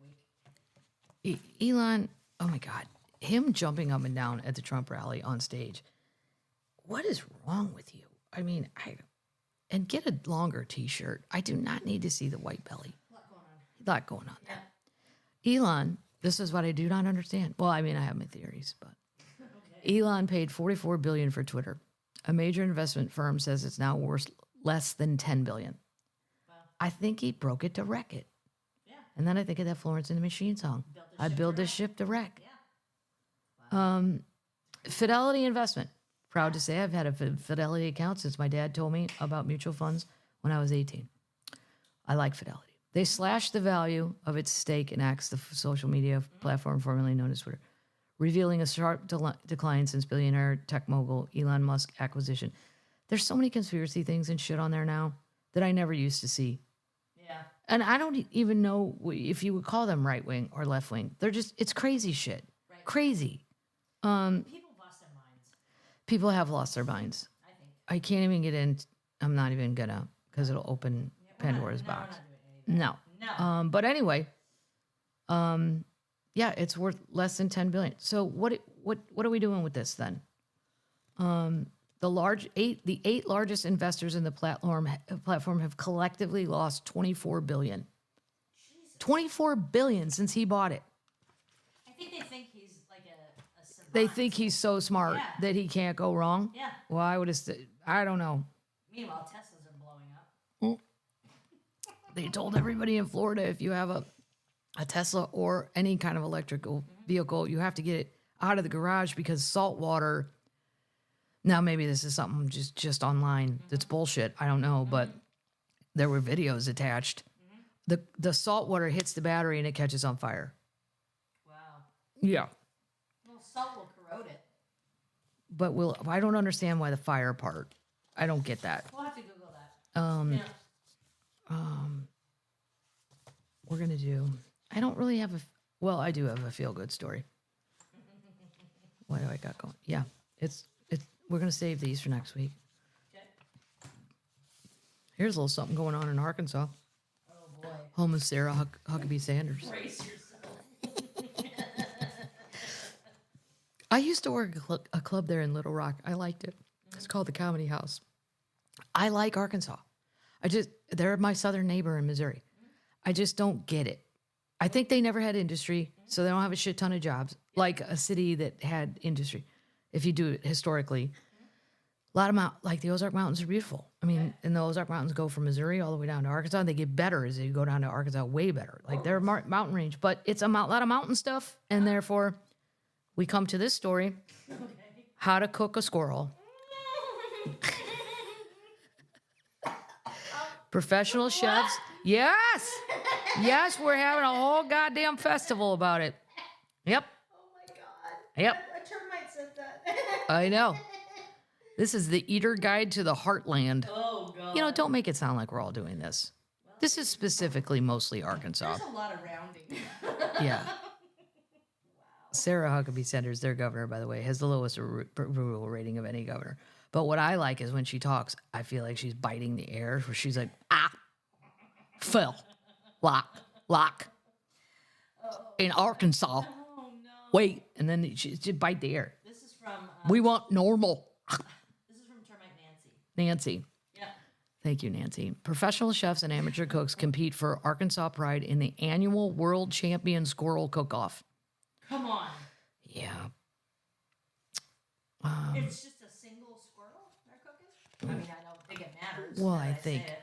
week. Elon, oh my God, him jumping up and down at the Trump rally on stage. What is wrong with you? I mean, and get a longer T-shirt. I do not need to see the white belly. A lot going on. A lot going on there. Yeah. Elon, this is what I do not understand. Well, I mean, I have my theories, but Elon paid $44 billion for Twitter. A major investment firm says it's now worth less than $10 billion. Wow. I think he broke it to wreck it. Yeah. And then I think of that Florence and the Machine song. I'd build this ship to wreck. Yeah. Fidelity Investment. Proud to say I've had a Fidelity account since my dad told me about mutual funds when I was 18. I like Fidelity. They slashed the value of its stake in X, the social media platform formerly known as Twitter, revealing a sharp decline since billionaire tech mogul Elon Musk acquisition. There's so many conspiracy things and shit on there now that I never used to see. Yeah. And I don't even know if you would call them right wing or left wing. It's crazy shit. Right. Crazy. People lost their minds, People have lost their minds. I think. I can't even get in. I'm not even gonna, because it'll open Pandora's box. We're not doing anything. No. No. But anyway, Yeah, it's worth less than 10 billion. So what are we doing with this then? The eight largest investors in the platform have collectively lost 24 billion. 24 billion since he bought it. I think they think he's like a savant. They think he's so smart that he can't go wrong. Yeah. Well, I don't know. Meanwhile, Teslas are blowing up. They told everybody in Florida, if you have a Tesla or any kind of electrical vehicle, you have to get it out of the garage because salt water. Now, maybe this is something just online that's bullshit. I don't know, but there were videos attached. The salt water hits the battery and it catches on fire. Wow. Yeah. Well, salt will corrode it. But I don't understand why the fire part. I don't get that. We'll have to Google that. We're going to do, I don't really have I do have a feel-good story. What do I got going? Yeah, we're going to save these for next week. Okay. Here's a little something going on in Arkansas. Oh, boy. Home of Sarah Huckabee Sanders. Brace yourself. I used to work a club there in Little Rock. I liked it. It's called the Comedy House. I like Arkansas. They're my southern neighbor in Missouri. I just don't get it. I think they never had industry, so they don't have a shit ton of jobs, like a city that had industry. If you do it historically, a lot of like the Ozark Mountains are beautiful. I mean, and the Ozark Mountains go from Missouri all the way down to Arkansas. And they get better as you go down to Arkansas, way better. Like they're mountain range, but it's a lot of mountain stuff, and therefore, we come to this story: how to cook a squirrel. Professional chefs. Yes. Yes, we're having a whole goddamn festival about it. Yep. Oh, my God. Yep. A termite said that. I know. This is the Eater Guide to the Heartland. Oh, God. You know, don't make it sound like we're all doing this. This is specifically mostly Arkansas. There's a lot of rounding. Yeah. Sarah Huckabee Sanders, their governor, by the way, has the lowest approval rating of any governor. But what I like is when she talks, I feel like she's biting the air, where she's like, Phil, lock, in Arkansas. Oh, no. Wait, and then she bite the air. This is from... We want normal. This is from Termite Nancy. Nancy. Yeah. Thank you, Nancy. Professional chefs and amateur cooks compete for Arkansas pride in the annual World Champion Squirrel Cook-Off. Come on. Yeah. It's just a single squirrel they're cooking? I mean, I don't think it matters. Well, that I say think- it.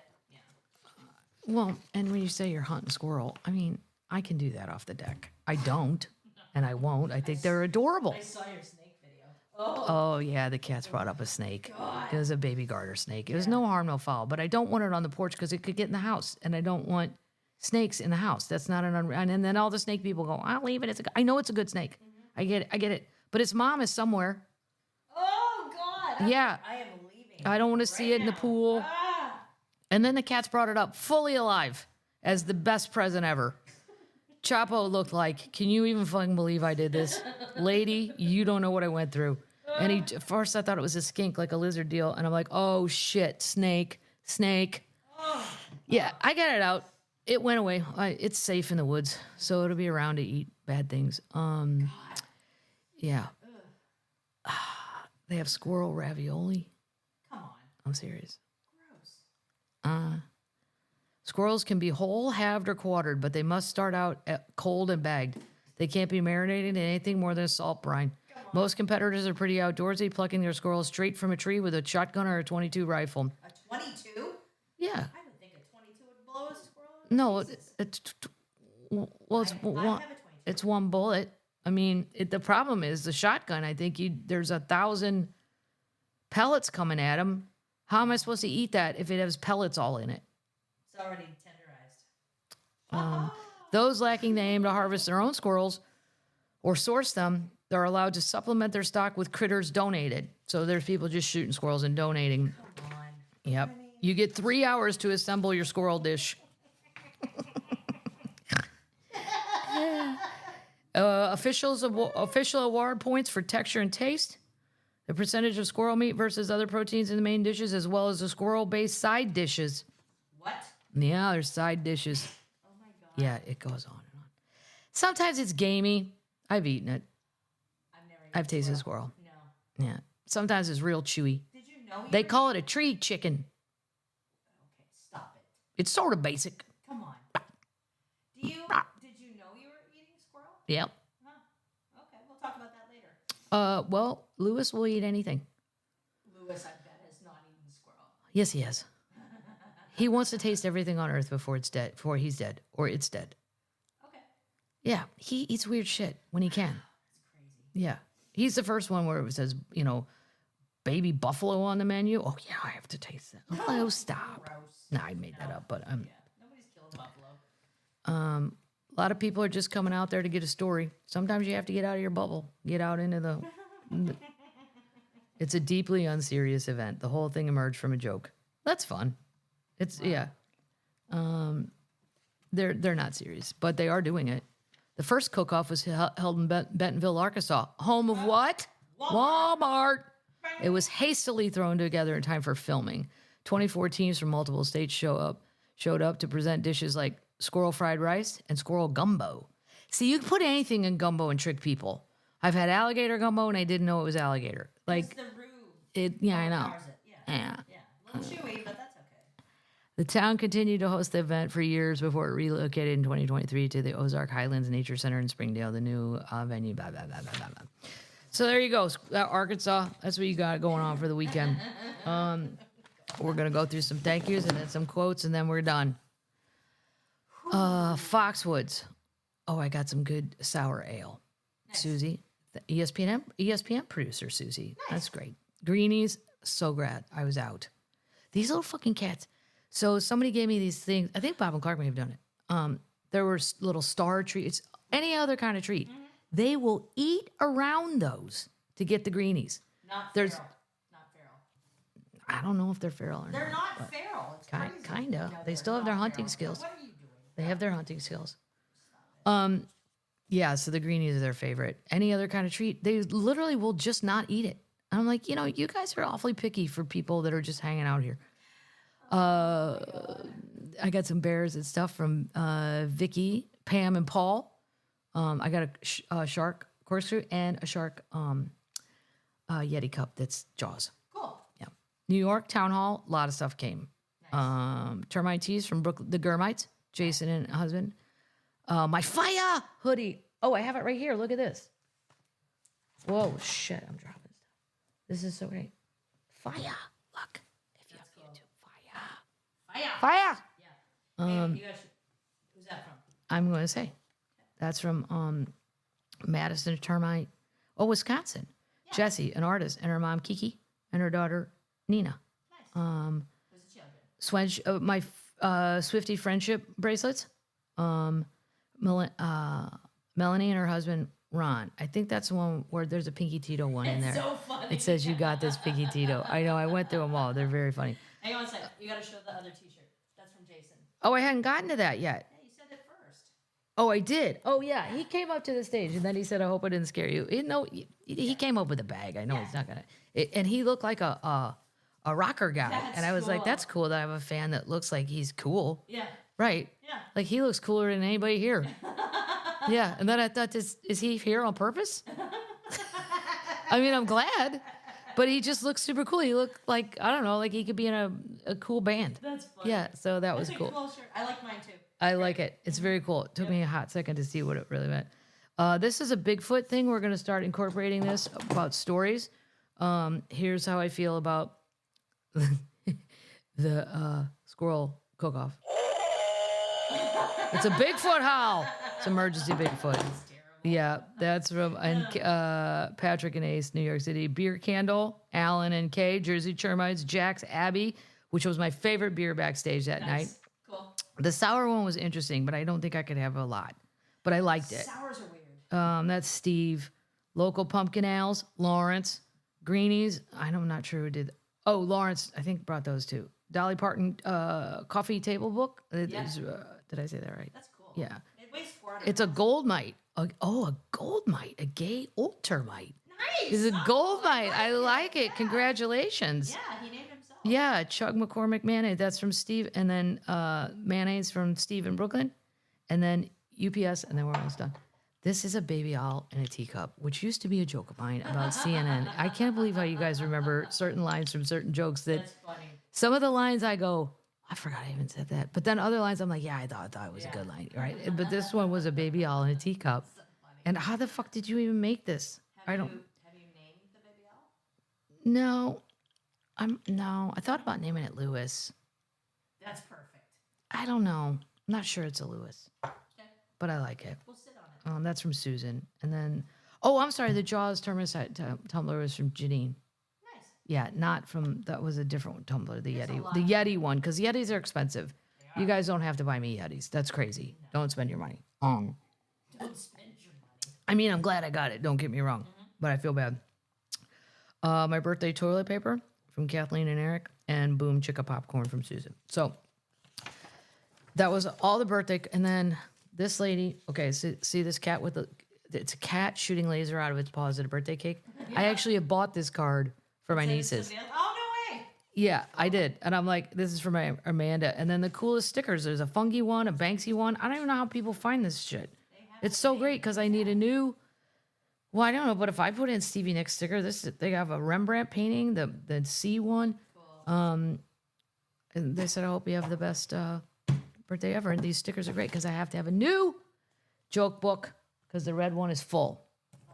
Well, and when you say you're hunting squirrel, I mean, I can do that off the deck. I don't, and I won't. I think they're adorable. I saw your snake video. Oh, Oh, yeah, the cats brought up a snake. It was a baby garter snake. It was no harm, no foul, but I don't want it on the porch because it could get in the house, and I don't want snakes in the house. That's not and then all the snake people go, I'll leave it. I know it's a good snake. I get it. But its mom is somewhere. oh God. Yeah. I am leaving. I don't want to see it in the now. pool. Ah. And then the cats brought it up fully alive as the best present ever. Chapo looked like, can you even fucking believe I did this? Lady, you don't know what I went through. And at first I thought it was a skink, like a lizard deal. And I'm like, oh shit, snake. Yeah, I got it out. It went away. It's safe in the woods, so it'll be around to eat bad things. Yeah. They have squirrel ravioli. Come on. I'm serious. Gross. Squirrels can be whole, halved, or quartered, but they must start out cold and bagged. They can't be marinated in anything more than a salt brine. Most competitors are pretty outdoorsy, plucking their squirrels straight from a tree with a shotgun or a .22 rifle. A 22? Yeah. I would think a 22 would blow a squirrel. No, Jesus. it's one bullet. I mean, the problem is the shotgun. I think there's 1,000 pellets coming at him. How am I supposed to eat that if it has pellets all in it? It's already tenderized. Those lacking the aim to harvest their own squirrels or source them, they're allowed to supplement their stock with critters donated. So there's people just shooting squirrels and donating. Come on. Yep. You get 3 hours to assemble your squirrel dish. Official award points for texture and taste, the percentage of squirrel meat versus other proteins in the main dishes, as well as the squirrel-based side dishes. What? Yeah, there's side dishes. Oh my God. Yeah, it goes on and on. Sometimes it's gamey. I've eaten it. I've tasted squirrel. No. Yeah. Sometimes it's real chewy. Did you know They call it a tree chicken. Okay, stop it. It's sort of basic. Come on. Did you know you were eating squirrel? Yep. Huh. Okay, we'll talk about that later. Well, Lewis will eat anything. Lewis, I bet, has not eaten squirrel. Yes, he has. He wants to taste everything on earth before it's dead, before he's dead, or it's dead. Okay. Yeah, he eats weird shit when he can. That's crazy. Yeah. He's the first one where it says, baby buffalo on the menu. Oh, yeah, I have to taste that. Oh, stop. Gross. No, I made that up, but Yeah, nobody's killing buffalo. a lot of people are just coming out there to get a story. Sometimes you have to get out of your bubble, get out into the... It's a deeply unserious event. The whole thing emerged from a joke. That's fun. It's, yeah. They're not serious, but they are doing it. The first cook-off was held in Bentonville, Arkansas, home of what? Walmart. It was hastily thrown together in time for filming. 24 teams from multiple states showed up to present dishes like squirrel fried rice and squirrel gumbo. See, you can put anything in gumbo and trick people. I've had alligator gumbo and I didn't know it was alligator. It's the roux. Yeah, I know. Powers it. Yeah. Yeah. A little chewy, but that's okay. The town continued to host the event for years before it relocated in 2023 to the Ozark Highlands Nature Center in Springdale, the new venue, blah, blah, blah, blah, blah, blah. So there you go, Arkansas. That's what you got going on for the weekend. We're going to go through some thank yous and then some quotes, and then we're done. Foxwoods. Oh, I got some good sour ale. Nice. Susie, the ESPN producer, Susie. Nice. That's great. Greenies, so glad I was out. These little fucking cats. So somebody gave me these things. I think Bob and Clark may have done it. There were little star treats, any other kind of treat. Mm-hmm. They will eat around those to get the greenies. Not feral. I don't know if they're feral or not. They're not feral. It's crazy. Kind of. No, they still have their hunting skills. What are you doing? They have their hunting skills. Yeah, so the greenies are their favorite. Any other kind of treat, they literally will just not eat it. I'm like, you guys are awfully picky for people that are just hanging out here. I got some bears and stuff from Vicky, Pam, and Paul. I got a shark corkscrew and a shark Yeti cup that's Jaws. Cool. Yeah. New York Town Hall, a lot of stuff came. Nice. Termite teas from the Gurmites, Jason and husband. My fire hoodie. Oh, I have it right here. Look at this. Whoa, shit, I'm dropping stuff. This is so great. Fire. Look. If you have YouTube, fire. Yeah. Hey, you guys who's that from? I'm going to say. That's from Madison Termite. Oh, Wisconsin. Yeah. Jessie, an artist, and her mom, Kiki, and her daughter, Nina. Nice. Who's the children? My Swifty friendship bracelets. Melanie and her husband, Ron. I think that's the one where there's a Pinky Tito one in there. It's so funny. It says, you got this, Pinky Tito. I know, I went through them all. They're very funny. Hang on a second. You got to show the other t-shirt. That's from Jason. Oh, I hadn't gotten to that yet. Yeah, you said it first. Oh, I did. Oh, yeah. He came up to the stage, and then he said, I hope I didn't scare you. He came up with a bag. I know he's not going to. And he looked like a rocker guy. That's and I was like, cool. that's cool that I have a fan that looks like he's cool. Yeah. Right. Yeah. Like, he looks cooler than anybody here. Yeah. And then I thought, is he here on purpose? I mean, I'm glad. But he just looks super cool. He looked like, I don't know, like he could be in a cool band. That's funny. Yeah, so that was That's cool. a cool shirt. I like mine too. I like it. It's very cool. It took me a hot second to see what it really meant. This is a Bigfoot thing. We're going to start incorporating this about stories. Here's how I feel about the squirrel cook-off. It's a Bigfoot howl. It's emergency Bigfoot. Yeah, that's from Patrick and Ace, New York City. Beer Candle, Alan and Kay, Jersey Termites, Jack's Abbey, which was my favorite beer backstage that night. Cool. The sour one was interesting, but I don't think I could have a lot. But I liked it. Sours are weird. That's Steve. Local Pumpkin Ales, Lawrence. Greenies, I'm not sure who did. Oh, Lawrence, I think brought those too. Dolly Parton coffee table book. Did I say that right? That's cool. Yeah. It weighs 400 It's a gold mite. A gold mite. A gay old termite. Nice. It's a gold mite. I like it. Yeah. Congratulations. Yeah, he named himself. Yeah, Chug McCormick mayonnaise. That's from Steve. And then mayonnaise from Steve in Brooklyn. And then UPS, and then we're almost done. This is a baby owl in a teacup, which used to be a joke of mine about CNN. I can't believe how you guys remember certain lines from certain jokes that That's funny. some of the lines I go, I forgot I even said that. But then other lines I'm like, yeah, I thought it was a good line, right? But this one was a baby owl in a teacup. So funny. And how the fuck did you even make this? Have you named the baby owl? No. No. I thought about naming it Lewis. That's perfect. I don't know. I'm not sure it's a Lewis, Okay. but I like it. We'll sit on it. That's from Susan. And then, oh, I'm sorry. The Jaws tumbler was from Janine. Nice. Yeah, not from, that was a different tumbler, the There's a Yeti. lot. The Yeti one, because Yetis are expensive. You guys don't have to buy me Yetis. That's crazy. Don't spend your money. Don't spend your money. I mean, I'm glad I got it. Don't get me wrong, but I feel bad. My birthday toilet paper from Kathleen and Eric, and Boom Chicka popcorn from Susan. So that was all the birthday. And then this lady, okay, see this cat with it's a cat shooting laser out of its paws at a birthday cake. I actually have bought this card for my nieces. Oh, no way. Yeah, I did. And I'm like, this is for my Amanda. And then the coolest stickers, there's a funky one, a Banksy one. I don't even know how people find this shit. It's so great because I need a new, well, I don't know, but if I put in Stevie Nicks sticker, they have a Rembrandt painting, the C one. And they said, I hope you have the best birthday ever. And these stickers are great because I have to have a new joke book because the red one is full.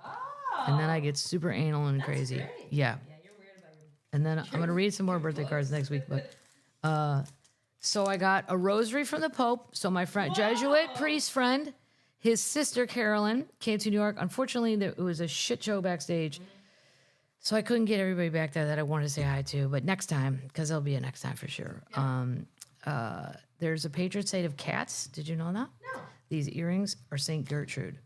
Oh. And then I get super anal and crazy. Great. Yeah. Yeah, you're weird about your... And then I'm going to read some more birthday cards next week. But so I got a rosary from the Pope. So my friend, Jesuit priest friend, his sister Carolyn came to New York. Unfortunately, it was a shit show backstage. So I couldn't get everybody back there that I wanted to say hi to. But next time, because there'll be a next time for sure. There's a patron saint of cats. Did you know that? No. These earrings are Saint Gertrude.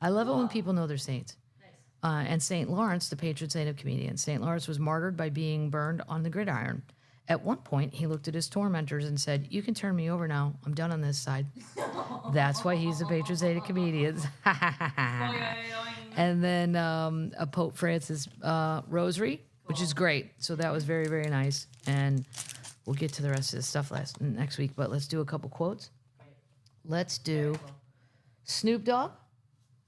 I love it when people know their saints. Nice. And St. Lawrence, the patron saint of comedians. St. Lawrence was martyred by being burned on the gridiron. At one point, he looked at his tormentors and said, you can turn me over now. I'm done on this side. That's why he's the patron saint of comedians. And then a Pope Francis rosary, which is great. So that was very, very nice. And we'll get to the rest of the stuff next week. But let's do a couple quotes. Let's do Snoop Dogg.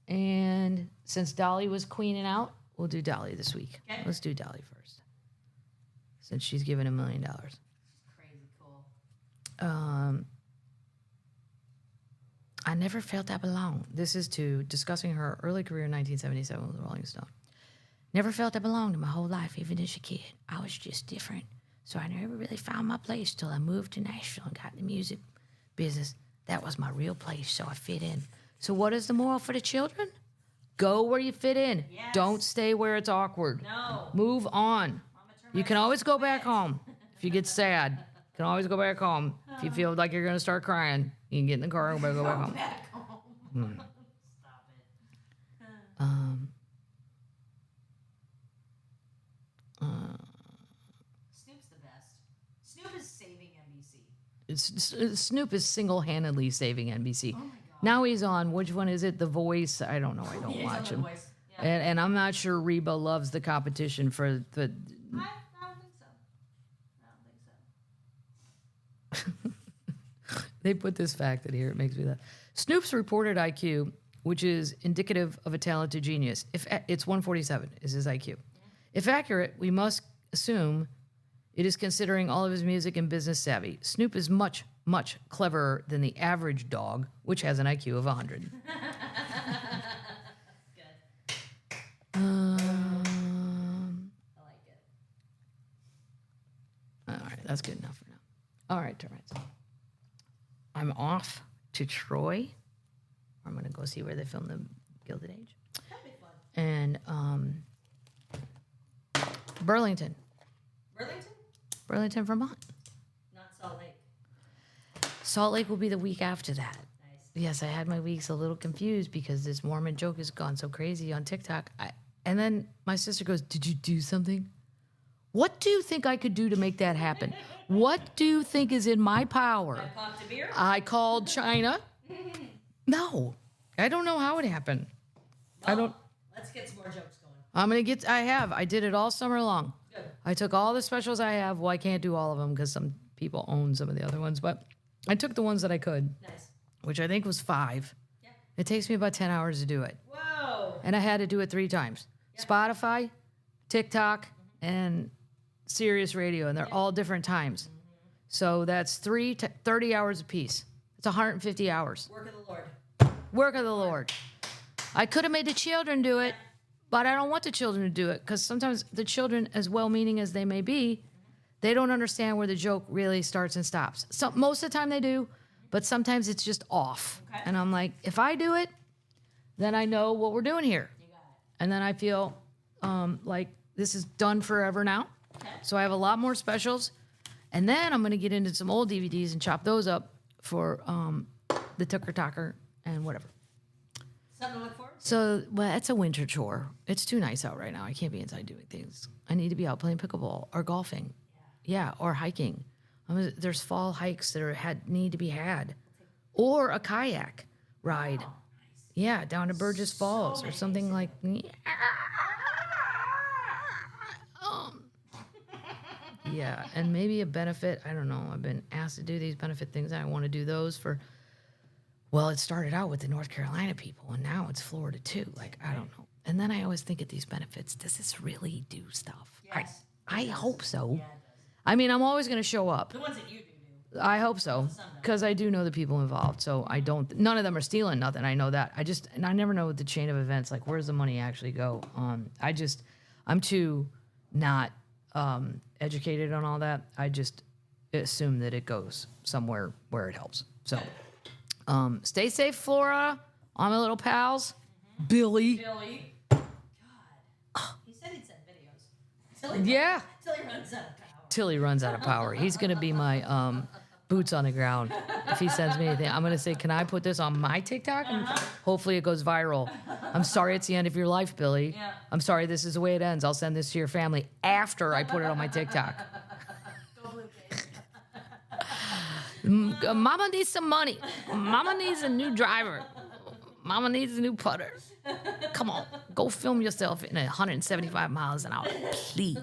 And since Dolly was queening out, we'll do Dolly this week. Okay. Let's do Dolly first. Since she's given $1 million. Crazy cool. I never felt I belonged. This is to discussing her early career in 1977 with Rolling Stone. Never felt I belonged in my whole life, even as a kid. I was just different. So I never really found my place till I moved to Nashville and got in the music business. That was my real place, so I fit in. So what is the moral for the children? Go where you fit in. Yes. Don't stay where it's awkward. No. Move on. You can always go back home if you get sad. You can always go back home. If you feel like you're going to start crying, you can get in the car and go back home. Back home. Stop it. Snoop's the best. Snoop is saving NBC. Snoop is single-handedly saving NBC. Oh my God. Now he's on, which one is it? The Voice? I don't know. I don't He's watch on The him. Voice. Yeah. And I'm not sure Reba loves the competition for the... I don't think so. I don't think so. They put this fact in here. It makes me laugh. Snoop's reported IQ, which is indicative of a talented genius, if it's 147 is his IQ. If accurate, we must assume it is considering all of his music and business savvy. Snoop is much, much cleverer than the average dog, which has an IQ of 100. Good. Um, I like it. all right, that's good enough for now. All right, termites. I'm off to Troy. I'm going to go see where they filmed the Gilded Age. That'd be fun. And Burlington, Burlington? Vermont. Not Salt Lake. Salt Lake will be the week after that. Nice. Yes, I had my weeks a little confused because this Mormon joke has gone so crazy on TikTok. And then my sister goes, did you do something? What do you think I could do to make that happen? What do you think is in my power? I popped a beer? I called China. No, I don't know how it happened. I don't. Let's get some more jokes going. I did it all summer long. Good. I took all the specials I have. Well, I can't do all of them because some people own some of the other ones, but I took the ones that I could, Nice. which I think was 5. Yeah. It takes me about 10 hours to do it. Whoa. And I had to do it 3 times. Spotify, TikTok, and Sirius Radio, and they're all different times. So that's 30 hours apiece. It's 150 hours. Work of the Lord. Work of the Lord. I could have made the children do it, but I don't want the children to do it because sometimes the children, as well-meaning as they may be, they don't understand where the joke really starts and stops. So most of the time they do, but sometimes it's just off. Okay. And I'm like, if I do it, then I know what we're doing here. You got it. And then I feel like this is done forever now. Okay. So I have a lot more specials. And then I'm going to get into some old DVDs and chop those up for the Tucker Talker and whatever. Something to look forward to. So, well, it's a winter chore. It's too nice out right now. I can't be inside doing things. I need to be out playing pickleball or golfing. Yeah, or hiking. There's fall hikes that need to be had. Or a kayak ride. Oh, nice. Yeah, down to Burgess Falls or something like. Yeah, and maybe a benefit. I don't know. I've been asked to do these benefit things. I want to do those for. Well, it started out with the North Carolina people, and now it's Florida too. Like, I don't know. And then I always think at these benefits, does this really do stuff? Yes. I hope so. Yeah, it does. I mean, I'm always going to show up. The ones that you do. I hope so, because I do know the people involved. So I don't. None of them are stealing nothing. I know that. And I never know the chain of events. Like, where's the money actually go? I'm too not educated on all that. I just assume that it goes somewhere where it helps. So, stay safe, Flora. All my little pals. Billy. Billy. God. He said he'd send videos. Yeah. Till he runs out of power. Till he runs out of power. He's going to be my boots on the ground. If he sends me anything, I'm going to say, can I put this on my TikTok? And hopefully it goes viral. I'm sorry it's the end of your life, Billy. Yeah. I'm sorry this is the way it ends. I'll send this to your family after I put it on my TikTok. Go blue case. Mama needs some money. Mama needs a new driver. Mama needs a new putter. Come on, go film yourself in 175 miles an hour, please.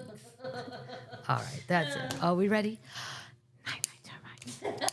All right, that's it. Are we ready? Night, night, night.